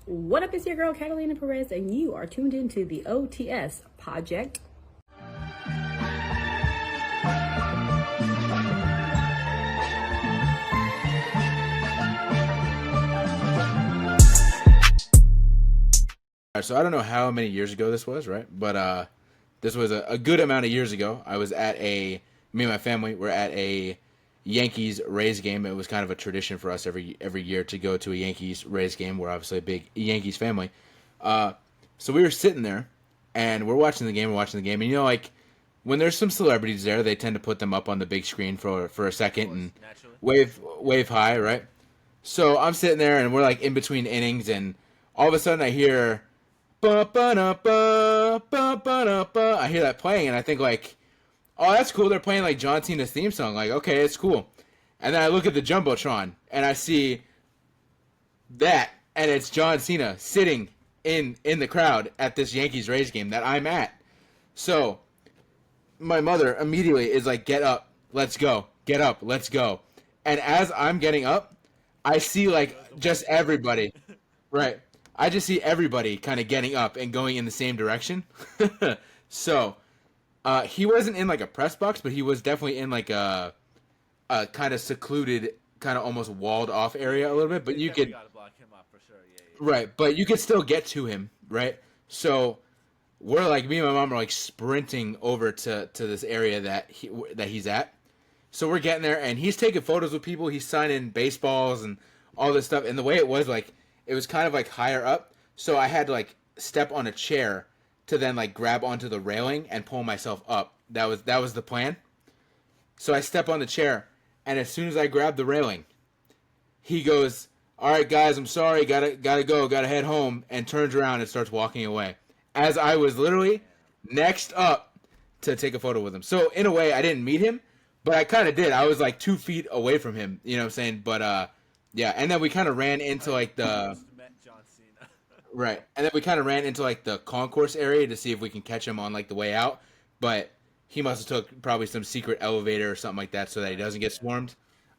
What up, it's your girl Catalina Perez, and you are tuned into the OTS Project. So I don't know how many years ago this was, right? But this was a good amount of years ago. I was at me and my family were at a Yankees Rays game. It was kind of a tradition for us every year to go to a Yankees Rays game. We're obviously a big Yankees family. So we were sitting there and we're watching the game. And you know, like when there's some celebrities there, they tend to put them up on the big screen for a second and wave high, right? So I'm sitting there and we're like in between innings, and all of a sudden I hear ba-ba-da-ba, I hear that playing, and I think like, oh, that's cool. They're playing like John Cena's theme song. Like, okay, it's cool. And then I look at the jumbotron and I see that, and it's John Cena sitting in the crowd at this Yankees Rays game that I'm at. So my mother immediately is like, "Get up, let's go. Get up, let's go." And as I'm getting up, I see like just everybody, right? I just see everybody kind of getting up and going in the same direction. So he wasn't in like a press box, but he was definitely in like a kind of secluded, kind of almost walled off area a little bit. But you could gotta block him up for sure. Yeah. right, but you could still get to him, right? So we're like, me and my mom are like sprinting over to this area that he's at. So we're getting there, and he's taking photos with people. He's signing baseballs and all this stuff. And the way it was, like, it was kind of like higher up, so I had to like step on a chair to then like grab onto the railing and pull myself up. That was the plan. So I step on the chair, and as soon as I grab the railing, he goes, "All right, guys, I'm sorry, gotta go, gotta head home," and turns around and starts walking away. As I was literally next up to take a photo with him. So in a way, I didn't meet him, but I kind of did. I was like 2 feet away from him. You know what I'm saying? But yeah. And then we kind of ran into like the Met John Cena. right. And then we kind of ran into like the concourse area to see if we can catch him on like the way out. But he must have took probably some secret elevator or something like that so that he doesn't get swarmed.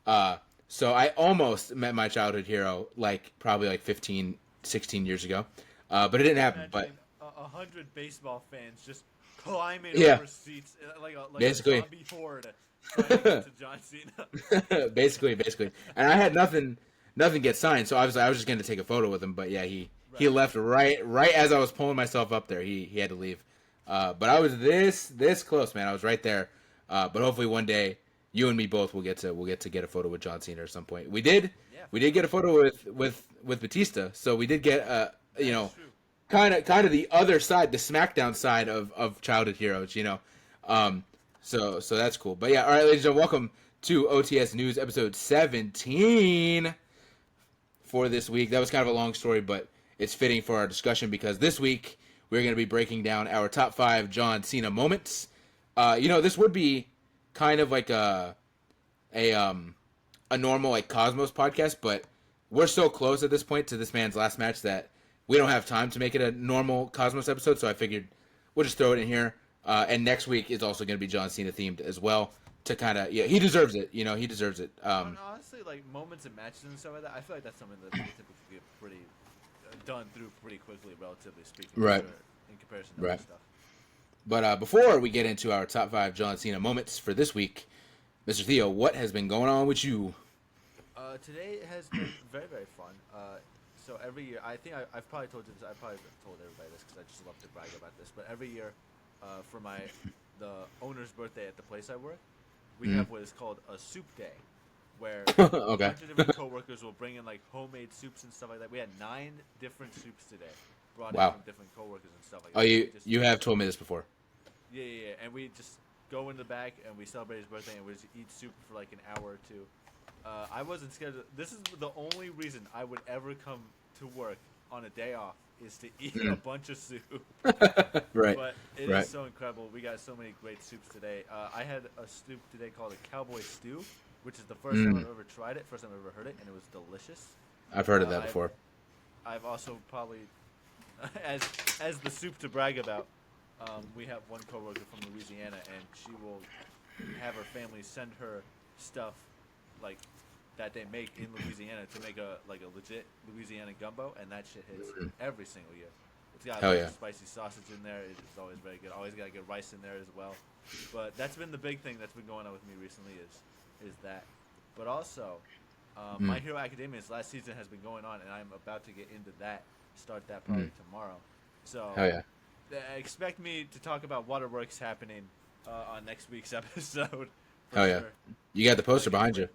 So I almost met my childhood hero like probably like 15, 16 years ago. But it didn't happen. But 100 baseball fans just climbing Yeah. over seats like Basically. a zombie horde trying to get to John Cena. basically. And I had nothing get signed, so obviously I was just going to take a photo with him. But yeah, he left right as I was pulling myself up there. He had to leave. But I was this close, man. I was right there. But hopefully one day you and me both will get to get a photo with John Cena at some point. We did get a photo with Batista. So we did get you know, kind of the other side, the SmackDown side of childhood heroes, you know. So that's cool. But yeah, all right, ladies and gentlemen, welcome to OTS News episode 17 for this week. That was kind of a long story, but it's fitting for our discussion because this week we're going to be breaking down our top 5 John Cena moments. You know, this would be kind of like a normal like Cosmos podcast, but we're so close at this point to this man's last match that we don't have time to make it a normal Cosmos episode, so I figured we'll just throw it in here. And next week is also going to be John Cena themed as well to kind of, he deserves it. You know, he deserves it. Honestly, like moments and matches and stuff like that, I feel like that's something that we typically get pretty done through pretty quickly, relatively speaking. Right. In comparison to other stuff. But before we get into our top 5 John Cena moments for this week, Mr. Theo, what has been going on with you? Today has been very, very fun. So every year, I think I've probably told you this. I've probably told everybody this because I just love to brag about this. But every year, for the owner's birthday at the place I work, we have what is called a soup day, where a bunch of different coworkers will bring in like homemade soups and stuff like that. We had 9 different soups today, brought in from different coworkers and stuff like that. Oh, you have told me this before. Yeah. And we just go in the back and we celebrate his birthday and we just eat soup for like an hour or two. I wasn't scared. This is the only reason I would ever come to work on a day off is to eat a bunch of soup. Right. But it is so incredible. We got so many great soups today. I had a soup today called a cowboy stew, which is the first time I've ever tried it, first time I've ever heard it, and it was delicious. I've heard of that before. I've also probably, as the soup to brag about, we have one coworker from Louisiana, and she will have her family send her stuff like that they make in Louisiana to make a legit Louisiana gumbo, and that shit hits every single year. It's got Hell like yeah. spicy sausage in there. It's always very good. Always gotta get rice in there as well. But that's been the big thing that's been going on with me recently is that. But also, My Hero Academia's last season has been going on, and I'm about to get into that. Start that probably tomorrow. So Hell yeah. expect me to talk about Waterworks happening on next week's episode. Hell yeah. You got the poster behind you.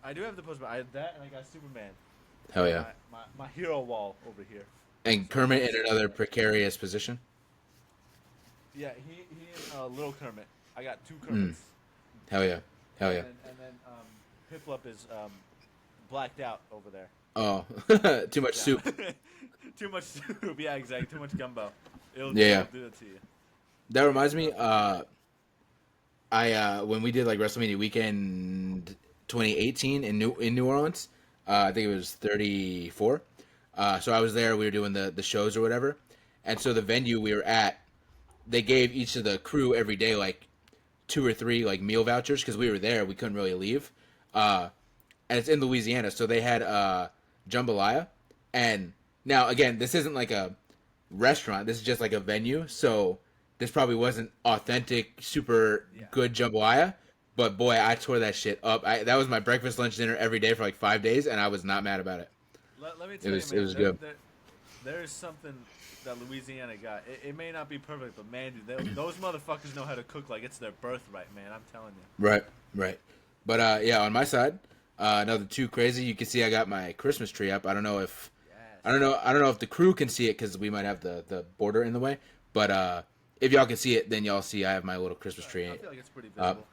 I do have the poster. I have that, and I got Superman. Hell yeah. My hero wall over here. And Kermit in another precarious position. Yeah, he and Little Kermit. I got 2 Kermits. Hell yeah. Hell yeah. And then Piplup is blacked out over there. Oh, too much soup. Too much soup. Yeah, exactly. Too much gumbo. It'll do it to you. That reminds me. When we did like WrestleMania weekend 2018 in New Orleans, I think it was 34. So I was there. We were doing the shows or whatever, and so the venue we were at, they gave each of the crew every day like 2 or 3 like meal vouchers because we were there. We couldn't really leave, and it's in Louisiana, so they had jambalaya. And now again, this isn't like a restaurant. This is just like a venue, so this probably wasn't authentic, super good jambalaya. But boy, I tore that shit up. That was my breakfast, lunch, dinner every day for like 5 days, and I was not mad about it. Let me tell you, man, it was good. There is something that Louisiana got. It may not be perfect, but man, dude, those motherfuckers know how to cook like it's their birthright, man. I'm telling you. Right. But yeah, on my side, another 2 crazy. You can see I got my Christmas tree up. I don't know if the crew can see it because we might have the border in the way. But if y'all can see it, then y'all see I have my little Christmas tree. I feel like it's pretty visible.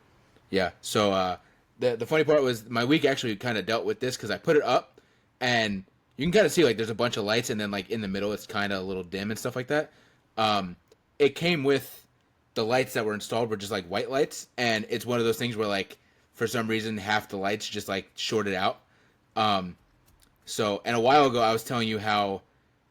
Yeah. So the funny part was my week actually kind of dealt with this because I put it up, and you can kind of see like there's a bunch of lights, and then like in the middle it's kind of a little dim and stuff like that. It came with the lights that were installed were just like white lights, and it's one of those things where like for some reason half the lights just like shorted out. So and a while ago I was telling you how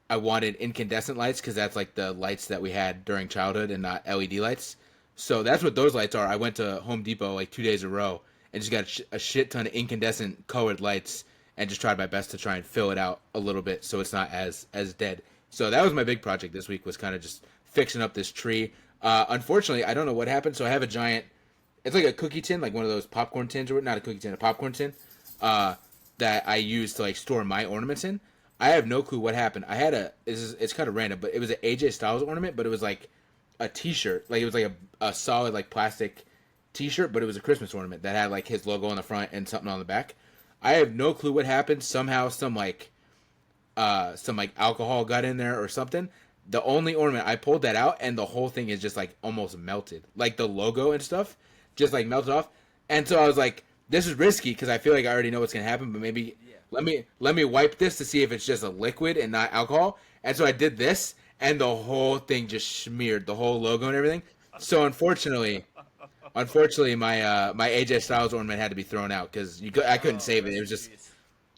I wanted incandescent lights because that's like the lights that we had during childhood and not LED lights. So that's what those lights are. I went to Home Depot like 2 days in a row and just got a shit ton of incandescent colored lights and just tried my best to try and fill it out a little bit so it's not as dead. So that was my big project this week, was kind of just fixing up this tree. Unfortunately, I don't know what happened. So I have a giant, it's like a cookie tin, like one of those popcorn tins, or not a cookie tin, a popcorn tin, that I use to like store my ornaments in. I have no clue what happened. I had it's kind of random, but it was an AJ Styles ornament, but it was like a t-shirt. Like it was like a solid like plastic t-shirt, but it was a Christmas ornament that had like his logo on the front and something on the back. I have no clue what happened. Somehow some alcohol got in there or something. The only ornament, I pulled that out and the whole thing is just like almost melted. Like the logo and stuff just like melted off. And so I was like, this is risky because I feel like I already know what's going to happen, but maybe let me wipe this to see if it's just a liquid and not alcohol. And so I did this, and the whole thing just smeared, the whole logo and everything. So unfortunately, my AJ Styles ornament had to be thrown out because I couldn't save it. It was just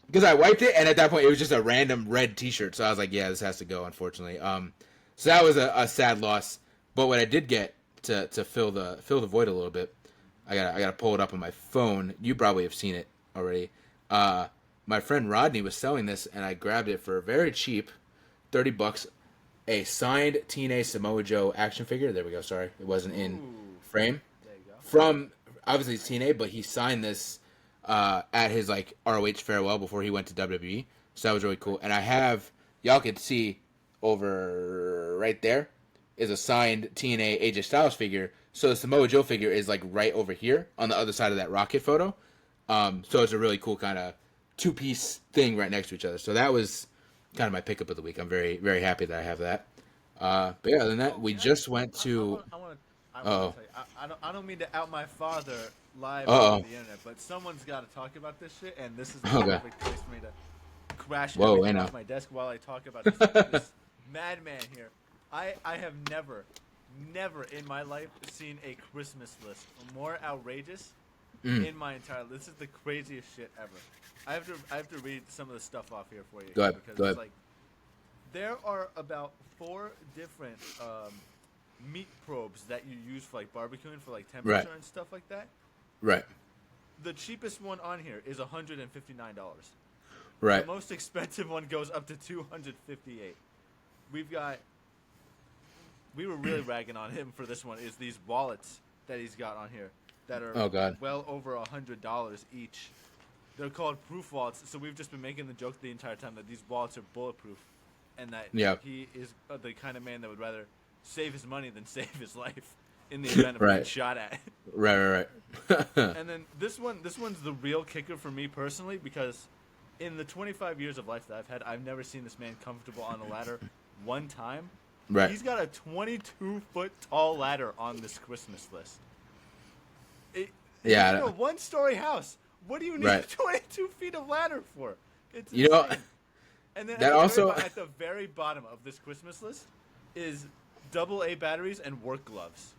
because I wiped it, and at that point it was just a random red T-shirt. So I was like, yeah, this has to go, unfortunately. So that was a sad loss. But what I did get to fill the void a little bit, I gotta pull it up on my phone. You probably have seen it already. My friend Rodney was selling this, and I grabbed it for very cheap, $30. A signed Teenage Samoa Joe action figure. There we go. Sorry, it wasn't in frame. There you go. From obviously it's TNA, but he signed this at his like ROH farewell before he went to WWE. So that was really cool. And I have, y'all can see over right there is a signed TNA AJ Styles figure. So the Samoa Joe figure is like right over here on the other side of that rocket photo. So it's a really cool kind of 2-piece thing right next to each other. So that was kind of my pickup of the week. I'm very, very happy that I have that. But yeah, other than that, we just went to. I don't mean to out my father live on the internet, but someone's got to talk about this shit, and this is the perfect place for me to crash everything off my desk while I talk about this madman here. I have never in my life seen a Christmas list more outrageous in my entire life. This is the craziest shit ever. I have to read some of the stuff off here for you. Go ahead. It's like, there are about 4 different meat probes that you use for like barbecuing for like temperature and stuff like that. Right. the cheapest one on here is $159. Right. The most expensive one goes up to $258. We were really ragging on him for this one. Is these wallets that he's got on here that are well over $100 each. They're called proof wallets. So we've just been making the joke the entire time that these wallets are bulletproof, and that he is the kind of man that would rather save his money than save his life in the event of being shot at. Right. And then this one's the real kicker for me personally, because in the 25 years of life that I've had, I've never seen this man comfortable on a ladder one time. Right. He's got a 22-foot tall ladder on this Christmas list. It's a one-story house. What do you need 22 feet of ladder for? It's insane. And then at the very bottom of this Christmas list is AA batteries and work gloves.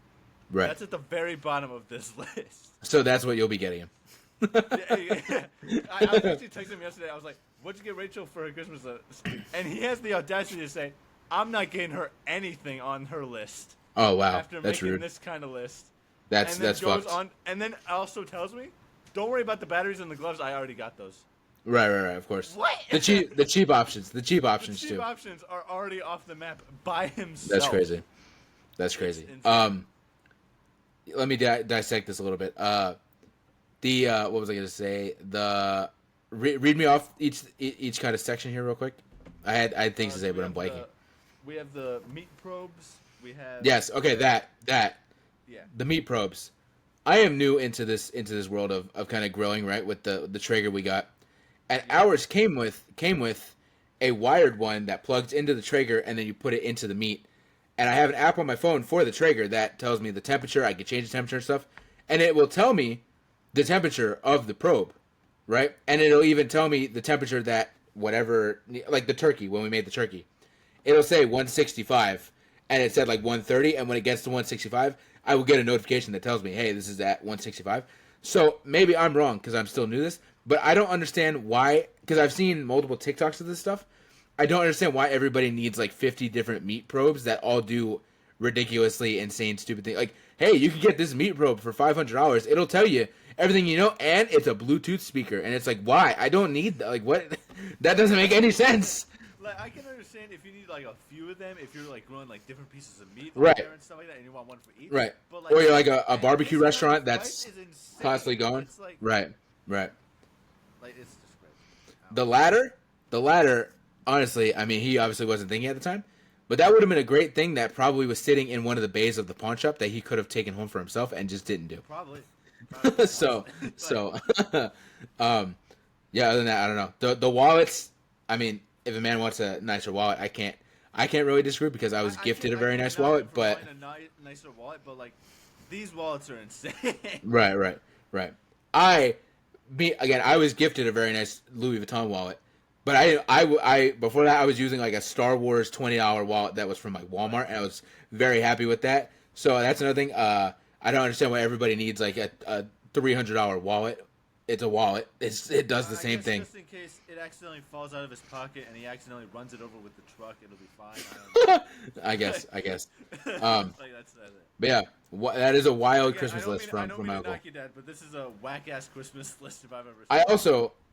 Right. That's at the very bottom of this list. So that's what you'll be getting him. I actually texted him yesterday. I was like, "What'd you get Rachel for her Christmas list?" And he has the audacity to say, "I'm not getting her anything on her list." Oh wow, after that's making rude. This kind of list. That's goes fucked. on, and then also tells me, "Don't worry about the batteries and the gloves. I already got those." Right. Of course. What? The cheap options. The cheap The options cheap too. options are already off the map by himself. That's crazy. Let me dissect this a little bit. What was I gonna say? Read me off each kind of section here real quick. I had things to say, but I'm blanking. We have the meat probes. We have that. Yeah. The meat probes. I am new into this world of kind of grilling, right? With the Traeger we got, and ours came with a wired one that plugs into the Traeger, and then you put it into the meat. And I have an app on my phone for the Traeger that tells me the temperature. I can change the temperature and stuff, and it will tell me the temperature of the probe, right? And it'll even tell me the temperature that whatever, like the turkey, when we made the turkey, it'll say 165, and it said like 130, and when it gets to 165, I will get a notification that tells me, hey, this is at 165. So maybe I'm wrong because I'm still new to this, but I don't understand why, because I've seen multiple TikToks of this stuff. I don't understand why everybody needs like 50 different meat probes that all do ridiculously insane, stupid things. Like, hey, you can get this meat probe for $500. It'll tell you everything you know, and it's a Bluetooth speaker. And it's like, why? I don't need that. Like, what? That doesn't make any sense. Like, I can understand if you need like a few of them, if you're like growing like different pieces of meat right. there and stuff like that, and you want one for each. Right. But, like, or you're like a barbecue restaurant that's constantly going. It's like, right. Like, it's just crazy. The ladder. Honestly, I mean, he obviously wasn't thinking at the time, but that would have been a grete thing that probably was sitting in one of the bays of the pawn shop that he could have taken home for himself and just didn't do. Probably. so, yeah. Other than that, I don't know. The wallets. I mean, if a man wants a nicer wallet, I can't really disagree because I was gifted a very nice wallet, but a nicer wallet, but like these wallets are insane. Right. I was gifted a very nice Louis Vuitton wallet. But I before that I was using like a Star Wars $20 wallet that was from like Walmart, and I was very happy with that. So that's another thing. I don't understand why everybody needs like a $300 wallet. It's a wallet. It does the same thing. Just in case it accidentally falls out of his pocket and he accidentally runs it over with the truck, it'll be fine. I guess. Like, that's it. But yeah, that is a wild Again, Christmas list from my I don't mean uncle. to knock you, Dad, but this is a whack ass Christmas list if I've ever seen.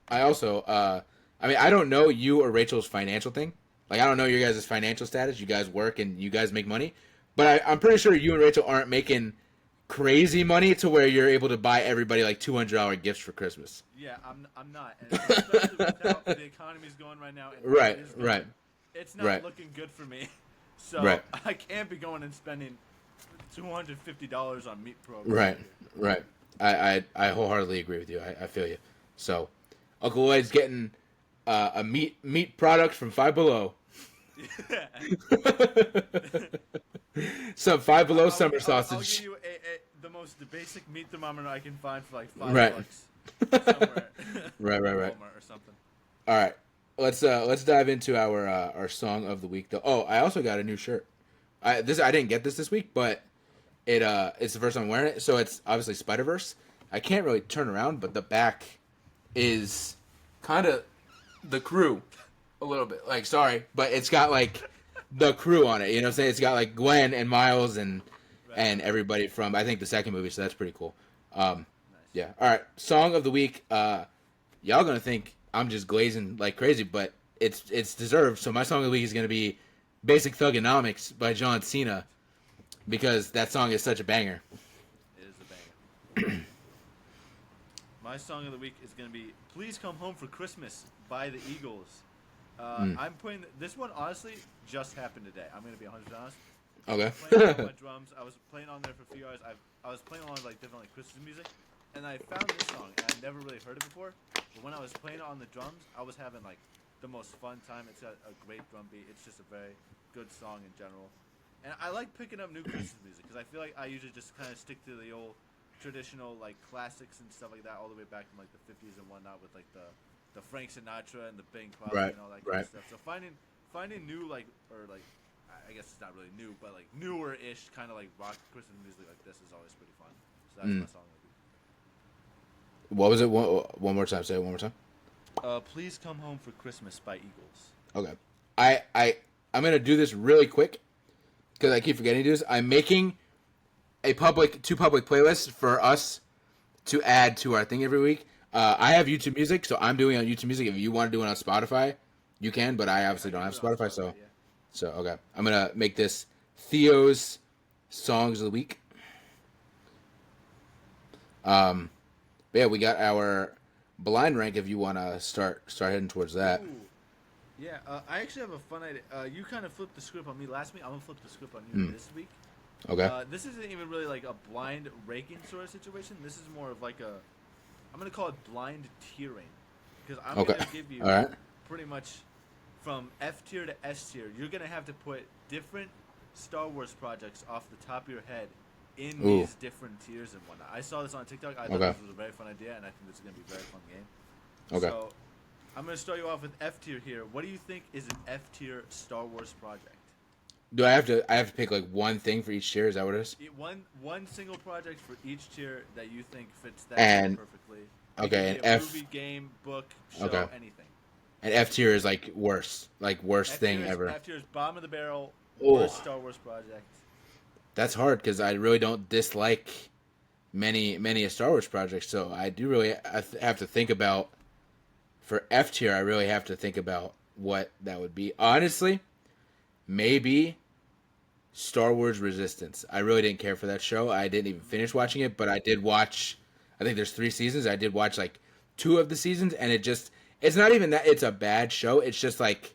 I also I mean, I don't know you or Rachel's financial thing. Like, I don't know your guys' financial status. You guys work and you guys make money. But I'm pretty sure you and Rachel aren't making crazy money to where you're able to buy everybody like $200 gifts for Christmas. Yeah, I'm not. And especially with how the economy's going right now. Right. It's not looking good for me. So I can't be going and spending $250 on meat programs. Right. I wholeheartedly agree with you. I feel you. So, Uncle Lloyd's getting a meat product from Five Below. Yeah. Some Five Below summer sausage. I'll give you the most basic meat thermometer I can find for like $5 somewhere. Right. Walmart or something. All right, let's dive into our song of the week. Though. Oh, I also got a new shirt. I didn't get this week, but it's the first time I'm wearing it. So it's obviously Spider-Verse. I can't really turn around, but the back is kind of the crew a little bit. Like, sorry, but it's got like the crew on it. You know what I'm saying? It's got like Gwen and Miles and everybody from I think the second movie. So that's pretty cool. Nice. Yeah. All right. Song of the week. Y'all gonna think I'm just glazing like crazy, but it's deserved. So my song of the week is gonna be "Basic Thugonomics" by John Cena because that song is such a banger. It is a banger. My song of the week is going to be "Please Come Home for Christmas" by the Eagles. I'm putting this one honestly just happened today. I'm going to be 100% honest. Okay. Playing on my drums. I was playing on there for a few hours. I was playing on like different like Christmas music, and I found this song and I never really heard it before. But when I was playing it on the drums, I was having like the most fun time. It's got a great drum beat. It's just a very good song in general. And I like picking up new Christmas music because I feel like I usually just kind of stick to the old traditional like classics and stuff like that all the way back from like the 50s and whatnot with like the Frank Sinatra and the Bing Crosby and all that kind of stuff. So finding new like or like I guess it's not really new but like newer-ish kind of like rock Christmas music like this is always pretty fun. So that's my song. What was it? One more time. Say it one more time. Please Come Home for Christmas by Eagles. Okay. I'm gonna do this really quick because I keep forgetting to do this. I'm making two public playlists for us to add to our thing every week. I have YouTube Music, so I'm doing it on YouTube Music. If you want to do it on Spotify, you can, but I obviously don't have Spotify, so okay. I'm gonna make this Theo's songs of the week. But yeah, we got our blind rank. If you want to start heading towards that. Ooh. Yeah, I actually have a fun idea. You kind of flipped the script on me last week. I'm gonna flip the script on you this week. Okay. This isn't even really like a blind ranking sort of situation. This is more of like I'm gonna call it blind tiering, because I'm gonna give you pretty much from F tier to S tier. You're gonna have to put different Star Wars projects off the top of your head in these different tiers and whatnot. I saw this on TikTok. I thought this was a very fun idea, and I think this is gonna be a very fun game. Okay. So I'm gonna start you off with F tier here. What do you think is an F tier Star Wars project? Do I have to pick like one thing for each tier? Is that what it is? One single project for each tier that you think fits that perfectly. Okay, an F movie, game, book, show, anything. And F tier is like worst thing ever. F tier is bottom of the barrel, worst Star Wars project. That's hard because I really don't dislike many Star Wars projects, so I do really have to think about. For F tier, I really have to think about what that would be. Honestly, maybe Star Wars Resistance. I really didn't care for that show. I didn't even finish watching it, but I did watch, I think there's 3 seasons. I did watch like 2 of the seasons, and it's not even that it's a bad show. It's just like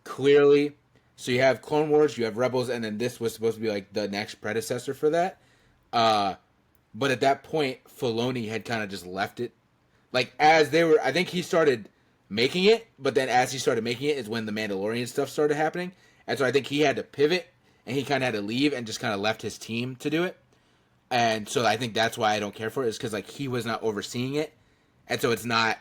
clearly, so you have Clone Wars, you have Rebels, and then this was supposed to be like the next predecessor for that. But at that point, Filoni had kind of just left it. Like, as they were, I think he started making it, but then as he started making it is when the Mandalorian stuff started happening. And so I think he had to pivot, and he kind of had to leave and just kind of left his team to do it. And so I think that's why I don't care for it, is because, like, he was not overseeing it. And so it's not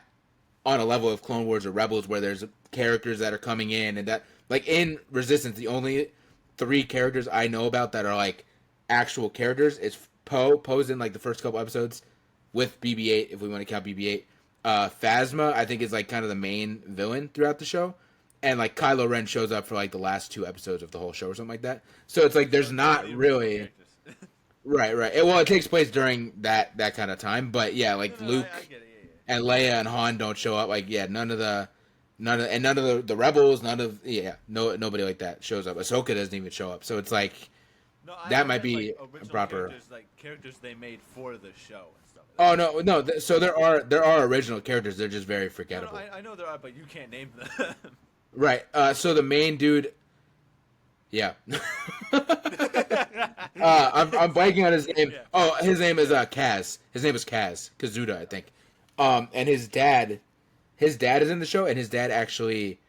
on a level of Clone Wars or Rebels where there's characters that are coming in and that, like, in Resistance, the only 3 characters I know about that are, like, actual characters is Poe. Poe's in, like, the first couple episodes. With BB-8, if we want to count BB-8. Phasma, I think, is, like, kind of the main villain throughout the show. And, like, Kylo Ren shows up for, like, the last 2 episodes of the whole show or something like that. So it's, like, there's not really... Right. Well, it takes place during that kind of time. But, yeah, like, Luke and Leia and Han don't show up. Like, yeah, none of the Rebels, nobody like that shows up. Ahsoka doesn't even show up. So it's, like, that might be a proper... Characters they made for the show. Oh no! So there are original characters. They're just very forgettable. No, I know there are, but you can't name them. Right. So the main dude. Yeah. I'm blanking on his name. Yeah. Oh, his name is Kaz. His name is Kaz Kazuda, I think. And his dad is in the show, and his dad actually.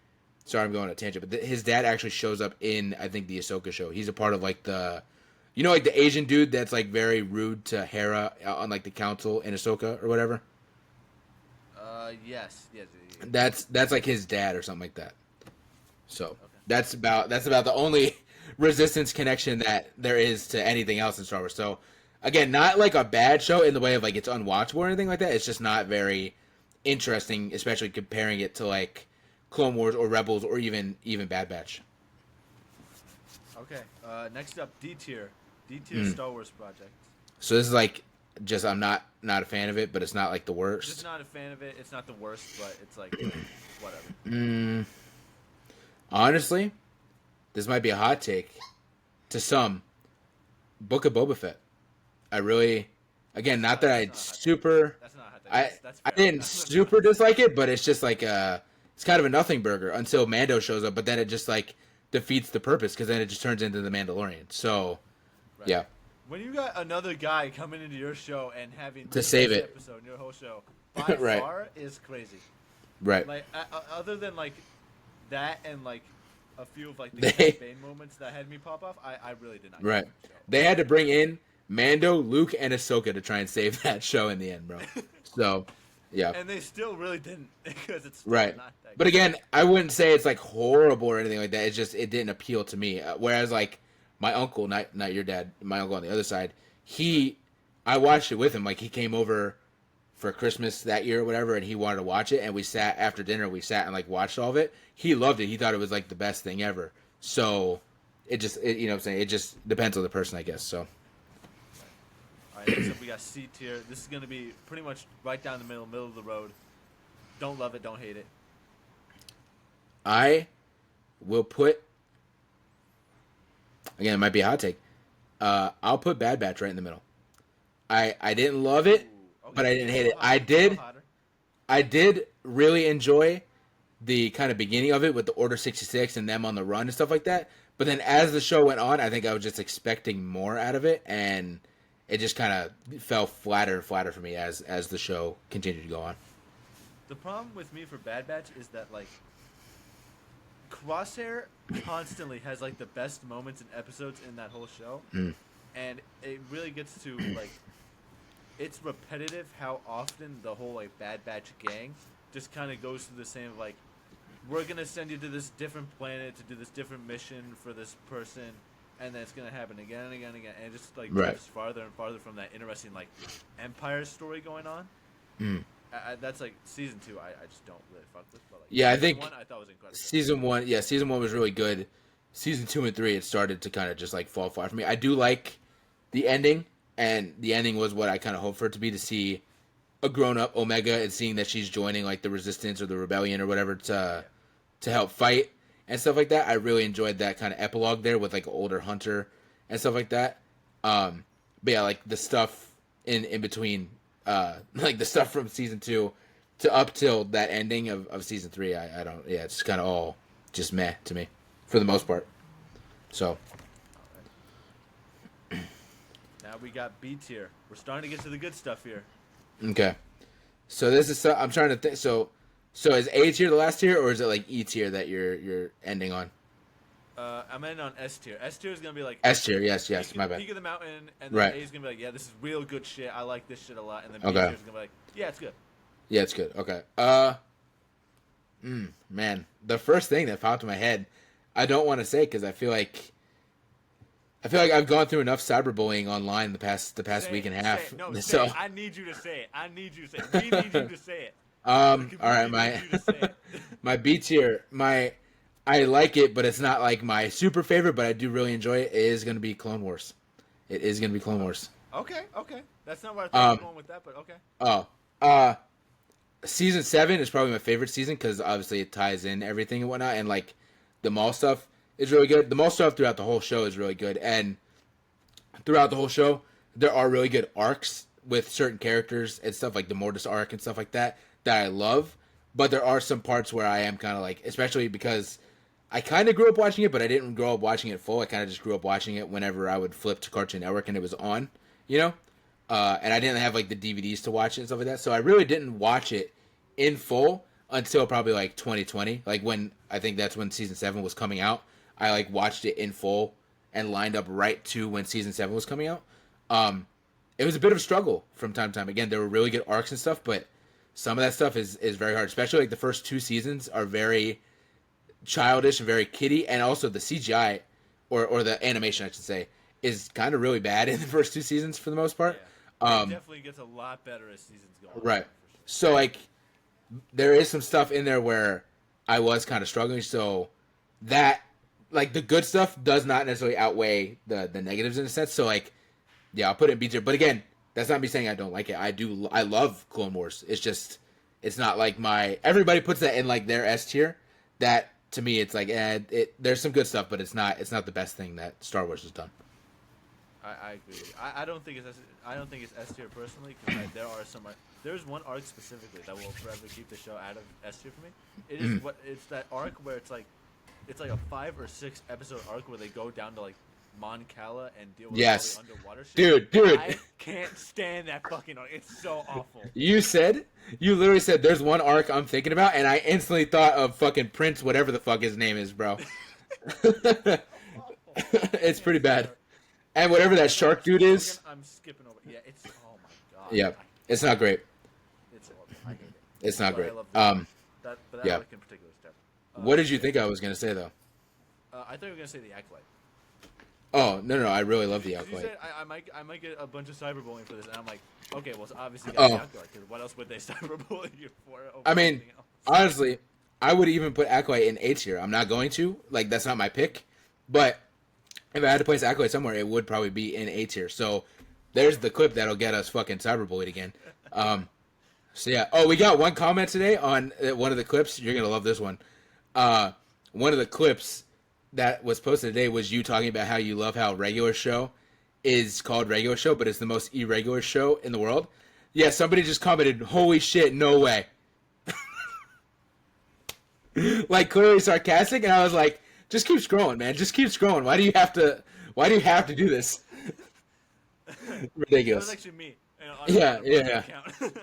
Sorry, I'm going on a tangent, but his dad actually shows up in, I think, the Ahsoka show. He's a part of like the. You know, like the Asian dude that's like very rude to Hera on like the council in Ahsoka or whatever. Yes. That's like his dad or something like that. So that's about the only Resistance connection that there is to anything else in Star Wars. So again, not like a bad show in the way of like it's unwatchable or anything like that. It's just not very interesting, especially comparing it to like Clone Wars or Rebels or even Bad Batch. Okay. Next up, D tier. D tier Star Wars project. So this is like Just I'm not a fan of it, but it's not like the worst. Just not a fan of it. It's not the worst, but it's like whatever. Honestly, this might be a hot take to some. Book of Boba Fett. I really, again, not that I super. That's not a hot take. That's I fair. didn't super dislike it, but it's just like it's kind of a nothing burger until Mando shows up, but then it just like defeats the purpose because then it just turns into the Mandalorian. So, Right. yeah. When you got another guy coming into your show and having To save it. episode in your whole show by Right. far is crazy. Right. Like other than like that and like a few of like the They- campaign moments that had me pop off, I really did not. Right. Get the show. They had to bring in Mando, Luke, and Ahsoka to try and save that show in the end, bro. So, yeah. And they still really didn't because it's still Right. not that But good. again, I wouldn't say it's like horrible or anything like that. It's just it didn't appeal to me. Whereas like my uncle, not your dad, my uncle on the other side, I watched it with him. Like he came over for Christmas that year or whatever, and he wanted to watch it. And we sat after dinner. We sat and like watched all of it. He loved it. He thought it was like the best thing ever. So you know what I'm saying? It just depends on the person, I guess. So All right, next up we got C tier. This is gonna be pretty much right down the middle of the road. Don't love it, don't hate it. I will put. Again, it might be a hot take. I'll put Bad Batch right in the middle. I didn't love it, Ooh, okay. but I didn't hate it. A little hotter. I did really enjoy the kind of beginning of it with the Order 66 and them on the run and stuff like that. But then as the show went on, I think I was just expecting more out of it, and it just kind of fell flatter and flatter for me as the show continued to go on. The problem with me for Bad Batch is that like Crosshair constantly has like the best moments and episodes in that whole show, and it really gets to like it's repetitive how often the whole like Bad Batch gang just kind of goes through the same like we're gonna send you to this different planet to do this different mission for this person, and then it's gonna happen again and again and again, and it just like drifts farther and farther from that interesting like Empire story going on. That's like season 2. I just don't really fuck with. But, like, Yeah, I season think 1, I thought was incredible. Season 1 was really good. Season 2 and 3, it started to kind of just like fall flat for me. I do like the ending, and the ending was what I kind of hoped for it to be, to see a grown-up Omega and seeing that she's joining like the Resistance or the Rebellion or whatever to help fight and stuff like that. I really enjoyed that kind of epilogue there with like an older Hunter and stuff like that. But yeah, like the stuff in between, like the stuff from season 2 to up till that ending of season 3, I don't. Yeah, it's kind of all just meh to me for the most part. So Now we got B tier. We're starting to get to the good stuff here. okay, so this is I'm trying to think. So is A tier the last tier, or is it like E tier that you're ending on? I'm ending on S tier. S tier is gonna be like S tier, yes, peak, my bad. peak of the mountain, and then Right. A is gonna be like, yeah, this is real good shit. I like this shit a lot, and then B Okay. tier is gonna be like, yeah, it's good. Yeah, it's good. Okay. Man, the first thing that popped in my head, I don't want to say because I feel like I've gone through enough cyberbullying online the past Say week it, and a half. say it. No, say So it. I need you to say it. I need you to say it. We need you to say it. all right, We my need you to say it. my B tier, I like it, but it's not like my super favorite, but I do really enjoy it. It is going to be Clone Wars. It is going to be Clone Wars. Okay. That's not where I thought you were going with that, but okay. Season 7 is probably my favorite season because obviously it ties in everything and whatnot, and like the Maul stuff is really good. The Maul stuff throughout the whole show is really good, and throughout the whole show there are really good arcs with certain characters and stuff, like the Mortis arc and stuff like that I love. But there are some parts where I am kind of like, especially because I kind of grew up watching it, but I didn't grow up watching it full. I kind of just grew up watching it whenever I would flip to Cartoon Network and it was on, you know? And I didn't have like the DVDs to watch it and stuff like that. So I really didn't watch it in full until probably like 2020. Like when, I think that's when season 7 was coming out. I like watched it in full and lined up right to when season 7 was coming out. It was a bit of a struggle from time to time. Again, there were really good arcs and stuff, but some of that stuff is very hard. Especially like the first 2 seasons are very childish and very kiddie, and also the CGI or the animation, I should say, is kind of really bad in the first 2 seasons for the most part. Yeah. It definitely gets a lot better as seasons go on. Right. For sure. So like there is some stuff in there where I was kind of struggling. So that like the good stuff does not necessarily outweigh the negatives in a sense. So like yeah, I'll put it in B tier. But again, That's not me saying I don't like it. I love Clone Wars. It's just it's not like my everybody puts that in like their S tier. That to me it's like there's some good stuff, but it's not the best thing that Star Wars has done. I agree. I don't think it's S tier personally because there's one arc specifically that will forever keep the show out of S tier for me. It's that arc where it's like a 5 or 6 episode arc where they go down to like Mon Cala and deal with all the underwater shit. Dude. I can't stand that fucking arc. It's so awful. You literally said there's one arc I'm thinking about, and I instantly thought of fucking Prince, whatever the fuck his name is, bro. It's pretty bad. And whatever that shark dude is. I'm skipping over. Yeah, it's oh my god. Yeah, it's not great. It's horrible. I hate it. It's not great. That yeah. arc in particular is terrible. What did you think I was gonna say though? I thought you were gonna say the Acolyte. Oh no, I really love the You Acolyte. said I might get a bunch of cyberbullying for this, and I'm like, okay, well, it's obviously got the Acolyte. Because what else would they cyberbully you for? I mean, honestly, I would even put Acolyte in A tier. I'm not going to. Like, that's not my pick. But if I had to place Acolyte somewhere, it would probably be in A tier. So there's the clip that'll get us fucking cyberbullied again. So yeah. Oh, we got one comment today on one of the clips. You're gonna love this one. One of the clips that was posted today was you talking about how you love how regular show is called regular show, but it's the most irregular show in the world. Yeah, somebody just commented, "Holy shit, no way!" Like clearly sarcastic, and I was like, "Just keep scrolling, man. Just keep scrolling. Why do you have to do this?" Ridiculous. That was actually me. Yeah.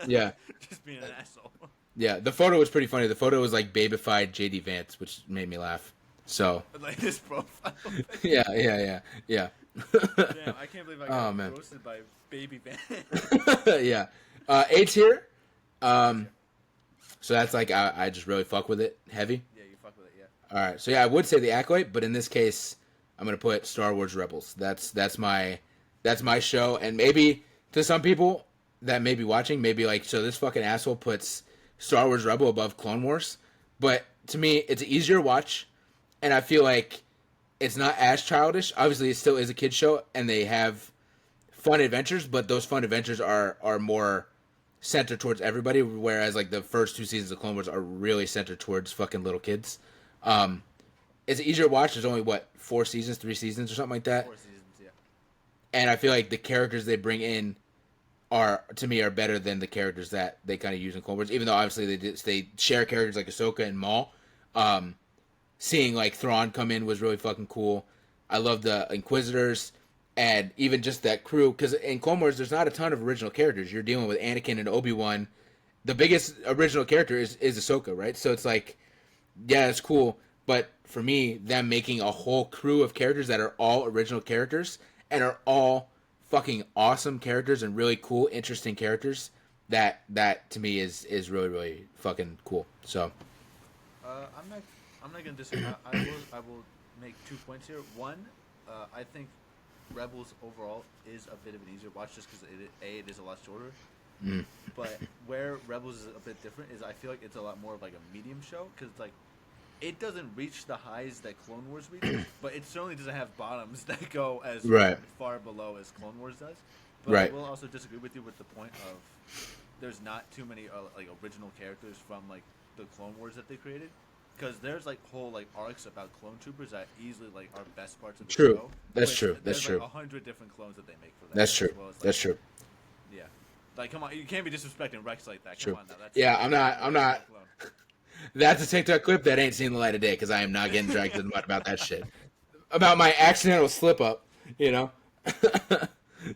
Yeah. Just being an asshole. Yeah, the photo was pretty funny. The photo was like babyfied JD Vance, which made me laugh. So. Like his profile. Yeah. Damn, I can't believe I got roasted by Baby Vance. Yeah. A tier. So that's like I just really fuck with it heavy. Yeah, you fuck with it. Yeah. All right. So yeah, I would say the Acolyte, but in this case, I'm gonna put Star Wars Rebels. That's my show, and maybe to some people that may be watching, maybe like, so this fucking asshole puts Star Wars Rebel above Clone Wars, but to me, it's an easier watch, and I feel like it's not as childish. Obviously, it still is a kid's show, and they have fun adventures, but those fun adventures are more centered towards everybody, whereas like the first 2 seasons of Clone Wars are really centered towards fucking little kids. It's an easier watch. There's only 3 seasons or something like that. 4 seasons, yeah. And I feel like the characters they bring in are better than the characters that they kind of use in Clone Wars. Even though obviously they share characters like Ahsoka and Maul. Seeing like Thrawn come in was really fucking cool. I love the Inquisitors and even just that crew, because in Clone Wars there's not a ton of original characters. You're dealing with Anakin and Obi-Wan. The biggest original character is Ahsoka, right? So it's like, yeah, it's cool. But for me, them making a whole crew of characters that are all original characters and are all fucking awesome characters and really cool, interesting characters, that to me is really, really fucking cool. So I'm not gonna disagree. I will make 2 points here. One, I think Rebels overall is a bit of an easier watch just because it is a lot shorter. But where Rebels is a bit different is I feel like it's a lot more of like a medium show, because like it doesn't reach the highs that Clone Wars reaches, but it certainly doesn't have bottoms that go as far below as Clone Wars does. But I will also disagree with you with the point of there's not too many like original characters from like the Clone Wars that they created, because there's like whole like arcs about clone troopers that easily like are best parts of the show. That's true. That's true. Like 100 different clones that they make for that. That's true. Well as, like, that's true. Yeah, like come on, you can't be disrespecting Rex like that. True. Come on now. That's I'm not. That's a TikTok clip that ain't seen the light of day, because I am not getting dragged to the mud about that shit. About my accidental slip up, No,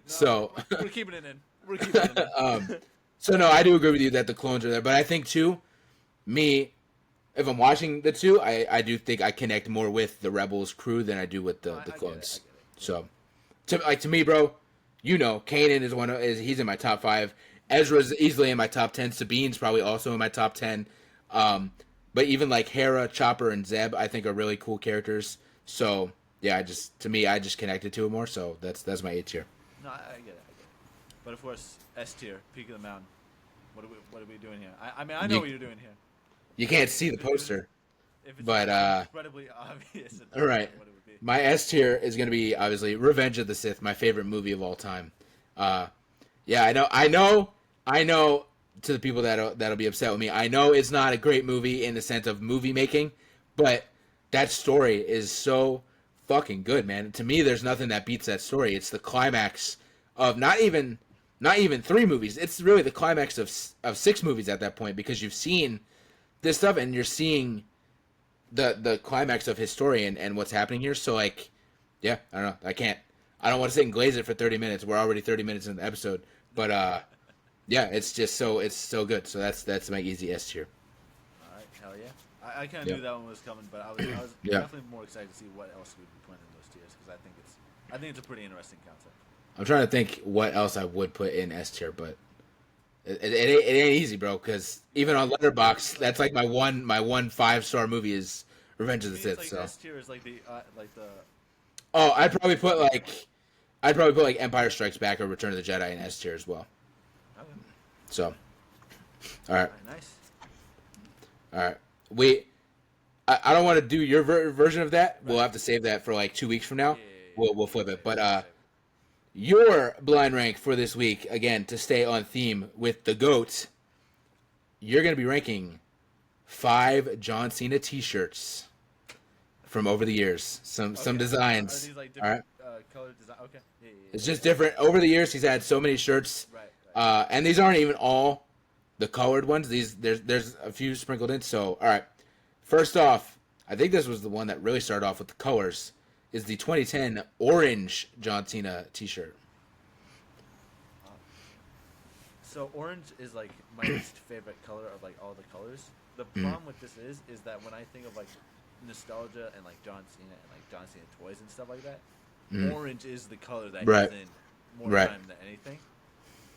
so we're keeping it in. So no, I do agree with you that the clones are there, but I think too, if I'm watching the two, I do think I connect more with the Rebels crew than I do with the clones. So, to me, bro, Kanan he's in my top 5. Ezra's easily in my top 10. Sabine's probably also in my top 10. But even like Hera, Chopper, and Zeb, I think are really cool characters. So yeah, I just connected to it more. So that's my A tier. No, I get it. But of course, S tier, peak of the mountain. What are we doing here? I mean, I know what you're doing here. You can't see the poster, but incredibly obvious. All right, what it would be. My S tier is going to be obviously Revenge of the Sith, my favorite movie of all time. Yeah, I know. To the people that'll be upset with me, I know it's not a great movie in the sense of movie making, but that story is so fucking good, man. To me, there's nothing that beats that story. It's the climax of not even three movies. It's really the climax of six movies at that point because you've seen this stuff and you're seeing the climax of his story and what's happening here. So like, yeah, I don't know. I don't want to sit and glaze it for 30 minutes. We're already 30 minutes in the episode, but yeah, it's so good. So that's my easy S tier. All right, hell yeah. I kind of Yeah. knew that one was coming, but I was Yeah. definitely more excited to see what else we'd be putting in those tiers because I think it's a pretty interesting concept. I'm trying to think what else I would put in S tier, but it ain't easy, bro. Because even on Letterboxd, that's like my one 5-star movie is Revenge of the I mean, it's Sith. like So S tier is like the oh, I'd probably put like Empire Strikes Back or Return of the Jedi in S tier as well. okay. So all All right, right, nice. all right. I don't want to do your version of that. We'll have to save that for like 2 weeks from now. We'll flip it. But your blind rank for this week, again, to stay on theme with the GOAT, you're going to be ranking 5 John Cena t-shirts from over the years. Some designs. Are these like All right. different color design? Okay. Yeah. It's just different. Over the years, he's had so many shirts. Right. And these aren't even all the colored ones. There's a few sprinkled in. So, all right. First off, I think this was the one that really started off with the colors, is the 2010 orange John Cena t-shirt. So orange is like my least favorite color of like all the colors. The problem with this is that when I think of like nostalgia and like John Cena and like John Cena toys and stuff like that, orange is the color that Right. he's in more Right. time than anything.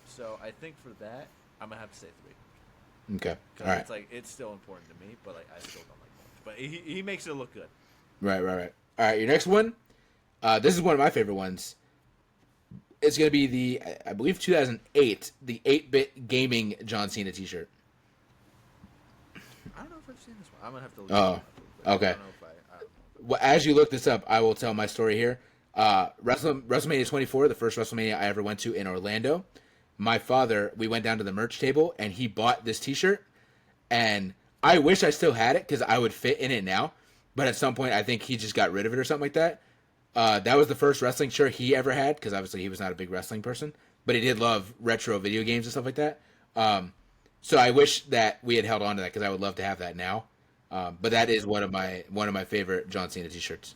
So I think for that, I'm gonna have to say 3. Okay. Because All right. it's like it's still important to me, but like I still don't like orange. But he makes it look good. Right. All right, your next one. This is one of my favorite ones. It's going to be the, I believe, 2008, the 8-bit gaming John Cena t-shirt. I don't know if I've seen this one. I'm gonna have to look Oh, it up real quick. okay. I don't know if I don't know. Well, as you look this up, I will tell my story here. WrestleMania 24, the first WrestleMania I ever went to in Orlando. My father, we went down to the merch table, and he bought this t-shirt. And I wish I still had it because I would fit in it now. But at some point, I think he just got rid of it or something like that. That was the first wrestling shirt he ever had because obviously he was not a big wrestling person. But he did love retro video games and stuff like that. So I wish that we had held on to that because I would love to have that now. But that is one of my favorite John Cena t-shirts.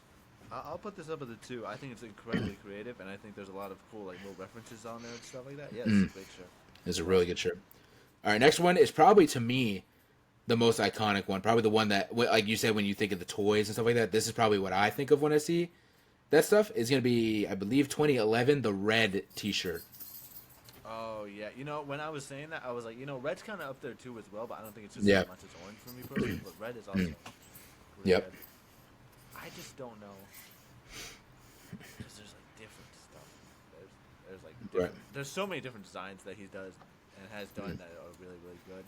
I'll put this up at the 2. I think it's incredibly creative, and I think there's a lot of cool like little references on there and stuff like that. Yeah, it's a great shirt. It's a really good shirt. All right, next one is probably to me the most iconic one. Probably the one that, like you said, when you think of the toys and stuff like that, this is probably what I think of when I see that stuff. Is going to be, I believe, 2011, the red t-shirt. Oh yeah, you know when I was saying that, I was like, red's kind of up there too as well, but I don't think it's just Yeah. as much as orange for me personally. But red is also. Really Yep. good. I just don't know. Because there's like different stuff. There's like different, there's so many different designs that he does and has done that are really really good.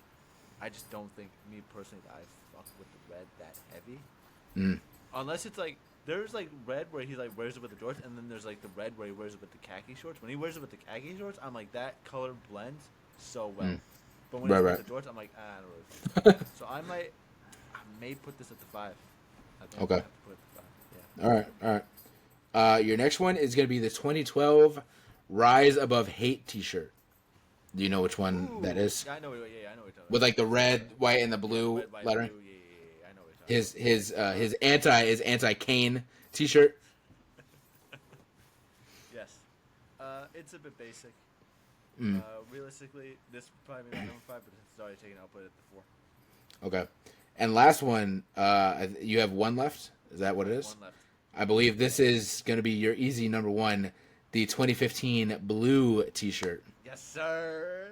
I just don't think me personally that I fuck with the red that heavy. Unless it's like there's like red where he like wears it with the shorts, and then there's like the red where he wears it with the khaki shorts. When he wears it with the khaki shorts, I'm like that color blends so well. But when it's with the shorts, I'm like I don't really. So I may put this at the 5. I think Okay. I have to put it at the 5. Yeah. All right. Your next one is going to be the 2012 Rise Above Hate t-shirt. Do you know which one that is? Yeah, I know. Yeah, I know what you're talking With like the red, white, and the blue Red, white, lettering. blue, yeah, I know what you're talking His anti-Kane t-shirt. Yes. It's a bit basic. Realistically, this would probably be my number 5, but it's already taken. I'll put it at the 4. Okay. And last one, you have one left. Is that what it is? One left. I believe this is going to be your easy number 1, the 2015 blue t-shirt, Yes, sir.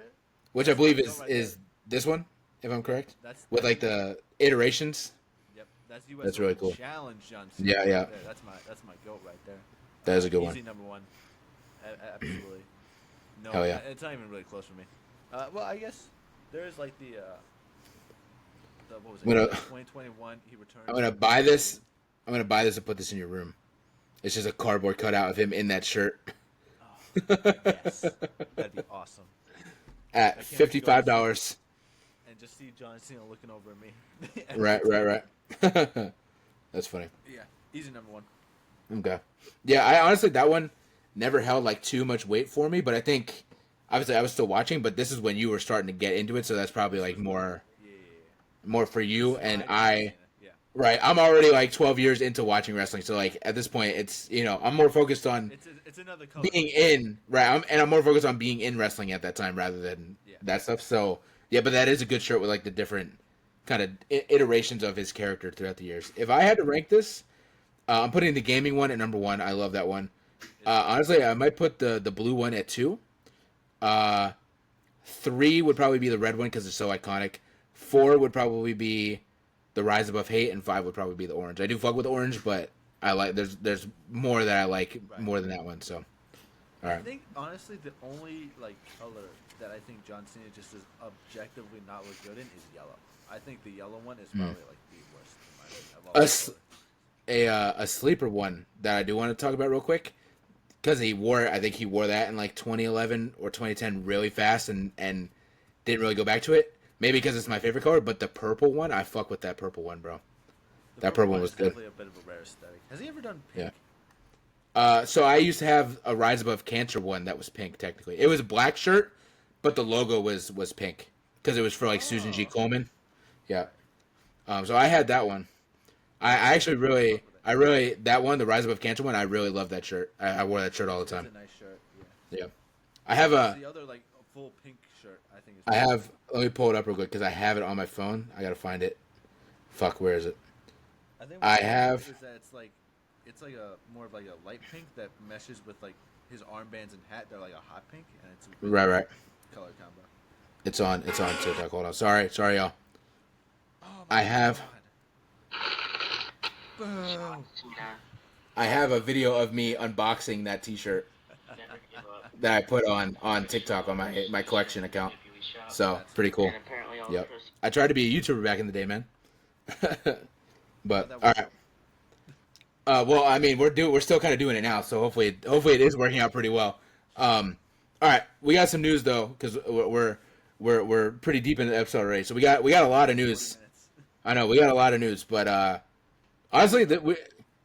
which I believe That's is this one, if I'm correct, That's with like the iterations. Yep. That's U.S. That's really Open cool. Challenge, John Cena. Yeah, right yeah. there. That's my goat right there. That is a good Easy one. number 1. Absolutely. No, Hell yeah. it's not even really close for me. Well, I guess there is like the what was it? I'm gonna- 2021. He returned. I'm gonna buy this. I'm gonna buy this and put this in your room. It's just a cardboard cutout of him in that shirt. Yes, that'd be awesome. At I can't wait to go and $55. and just see John Cena looking over at me. Right. That's funny. Yeah, easy number one. Okay. Yeah, I honestly that one never held like too much weight for me, but I think obviously I was still watching, but this is when you were starting to get into it, so that's probably like Yeah. more for you This is and my John I. Cena. Yeah. Right, I'm already like 12 years into watching wrestling, so like at this point, it's I'm more focused on It's another color. being in right, I'm more focused on being in wrestling at that time rather than Yeah. that stuff. So yeah, but that is a good shirt with like the different kind of iterations of his character throughout the years. If I had to rank this, I'm putting the gaming one at number one. I love that one. Honestly, I might put the blue one at two. Uh, Three would probably be the red one because it's so iconic. Four would probably be the Rise Above Hate, and five would probably be the orange. I do fuck with orange, but I like there's more that I like more than that one. So, all I right. think honestly the only like color that I think John Cena just is objectively not look good in is yellow. I think the yellow one is probably like the worst in my opinion of all A, the s- colors. a sleeper one that I do want to talk about real quick because I think he wore that in like 2011 or 2010 really fast and didn't really go back to it. Maybe because it's my favorite color, but the purple one, I fuck with that purple one, bro. The That purple one was is good. definitely a bit of a rare aesthetic. Has he ever done Yeah. pink? So I used to have a Rise Above Cancer one that was pink. Technically, it was a black shirt, but the logo was pink because it was for like Susan G. Oh. Komen. Yeah. So I had that one. I actually really, that one, the Rise Above Cancer one, I really love that shirt. I wore that shirt all the It's time. a nice shirt. Yeah. Yeah. I have a, The other like a full pink shirt I think is. I have. Let me pull it up real quick because I have it on my phone. I gotta find it. Fuck, where is it? I think I what have- is that it's like a more of like a light pink that meshes with like his armbands and hat. They're like a hot pink, and it's a really Right. color combo. It's on TikTok. Hold on. Sorry, y'all. Oh I have. God. Boo. I have a video of me unboxing that T-shirt that I put on TikTok on my collection account. So pretty cool. Yep. I tried to be a YouTuber back in the day, man. But all right. Well, I mean, we're still kind of doing it now, so hopefully it is working out pretty well. All right, we got some news though, because we're pretty deep in the episode already. So we got a lot of news. I know we got a lot of news, but honestly,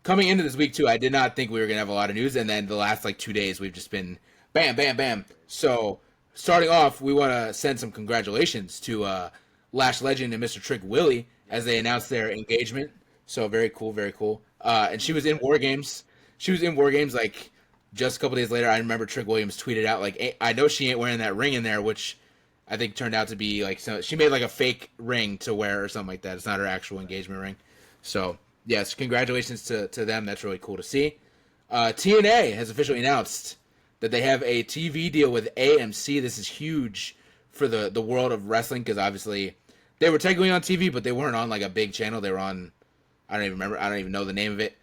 coming into this week too, I did not think we were gonna have a lot of news, and then the last like 2 days we've just been bam, bam, bam. So starting off, we want to send some congratulations to Lash Legend and Mr. Trick Willie as they announced their engagement. So very cool, very cool. And she was in War Games. She was in War Games like just a couple days later. I remember Trick Williams tweeted out like, "I know she ain't wearing that ring in there," which I think turned out to be like she made like a fake ring to wear or something like that. It's not her actual engagement ring. So yes, congratulations to them. That's really cool to see. TNA has officially announced that they have a TV deal with AMC. This is huge for the world of wrestling because obviously they were technically on TV, but they weren't on like a big channel. They were on, I don't even remember. I don't even know the name of it.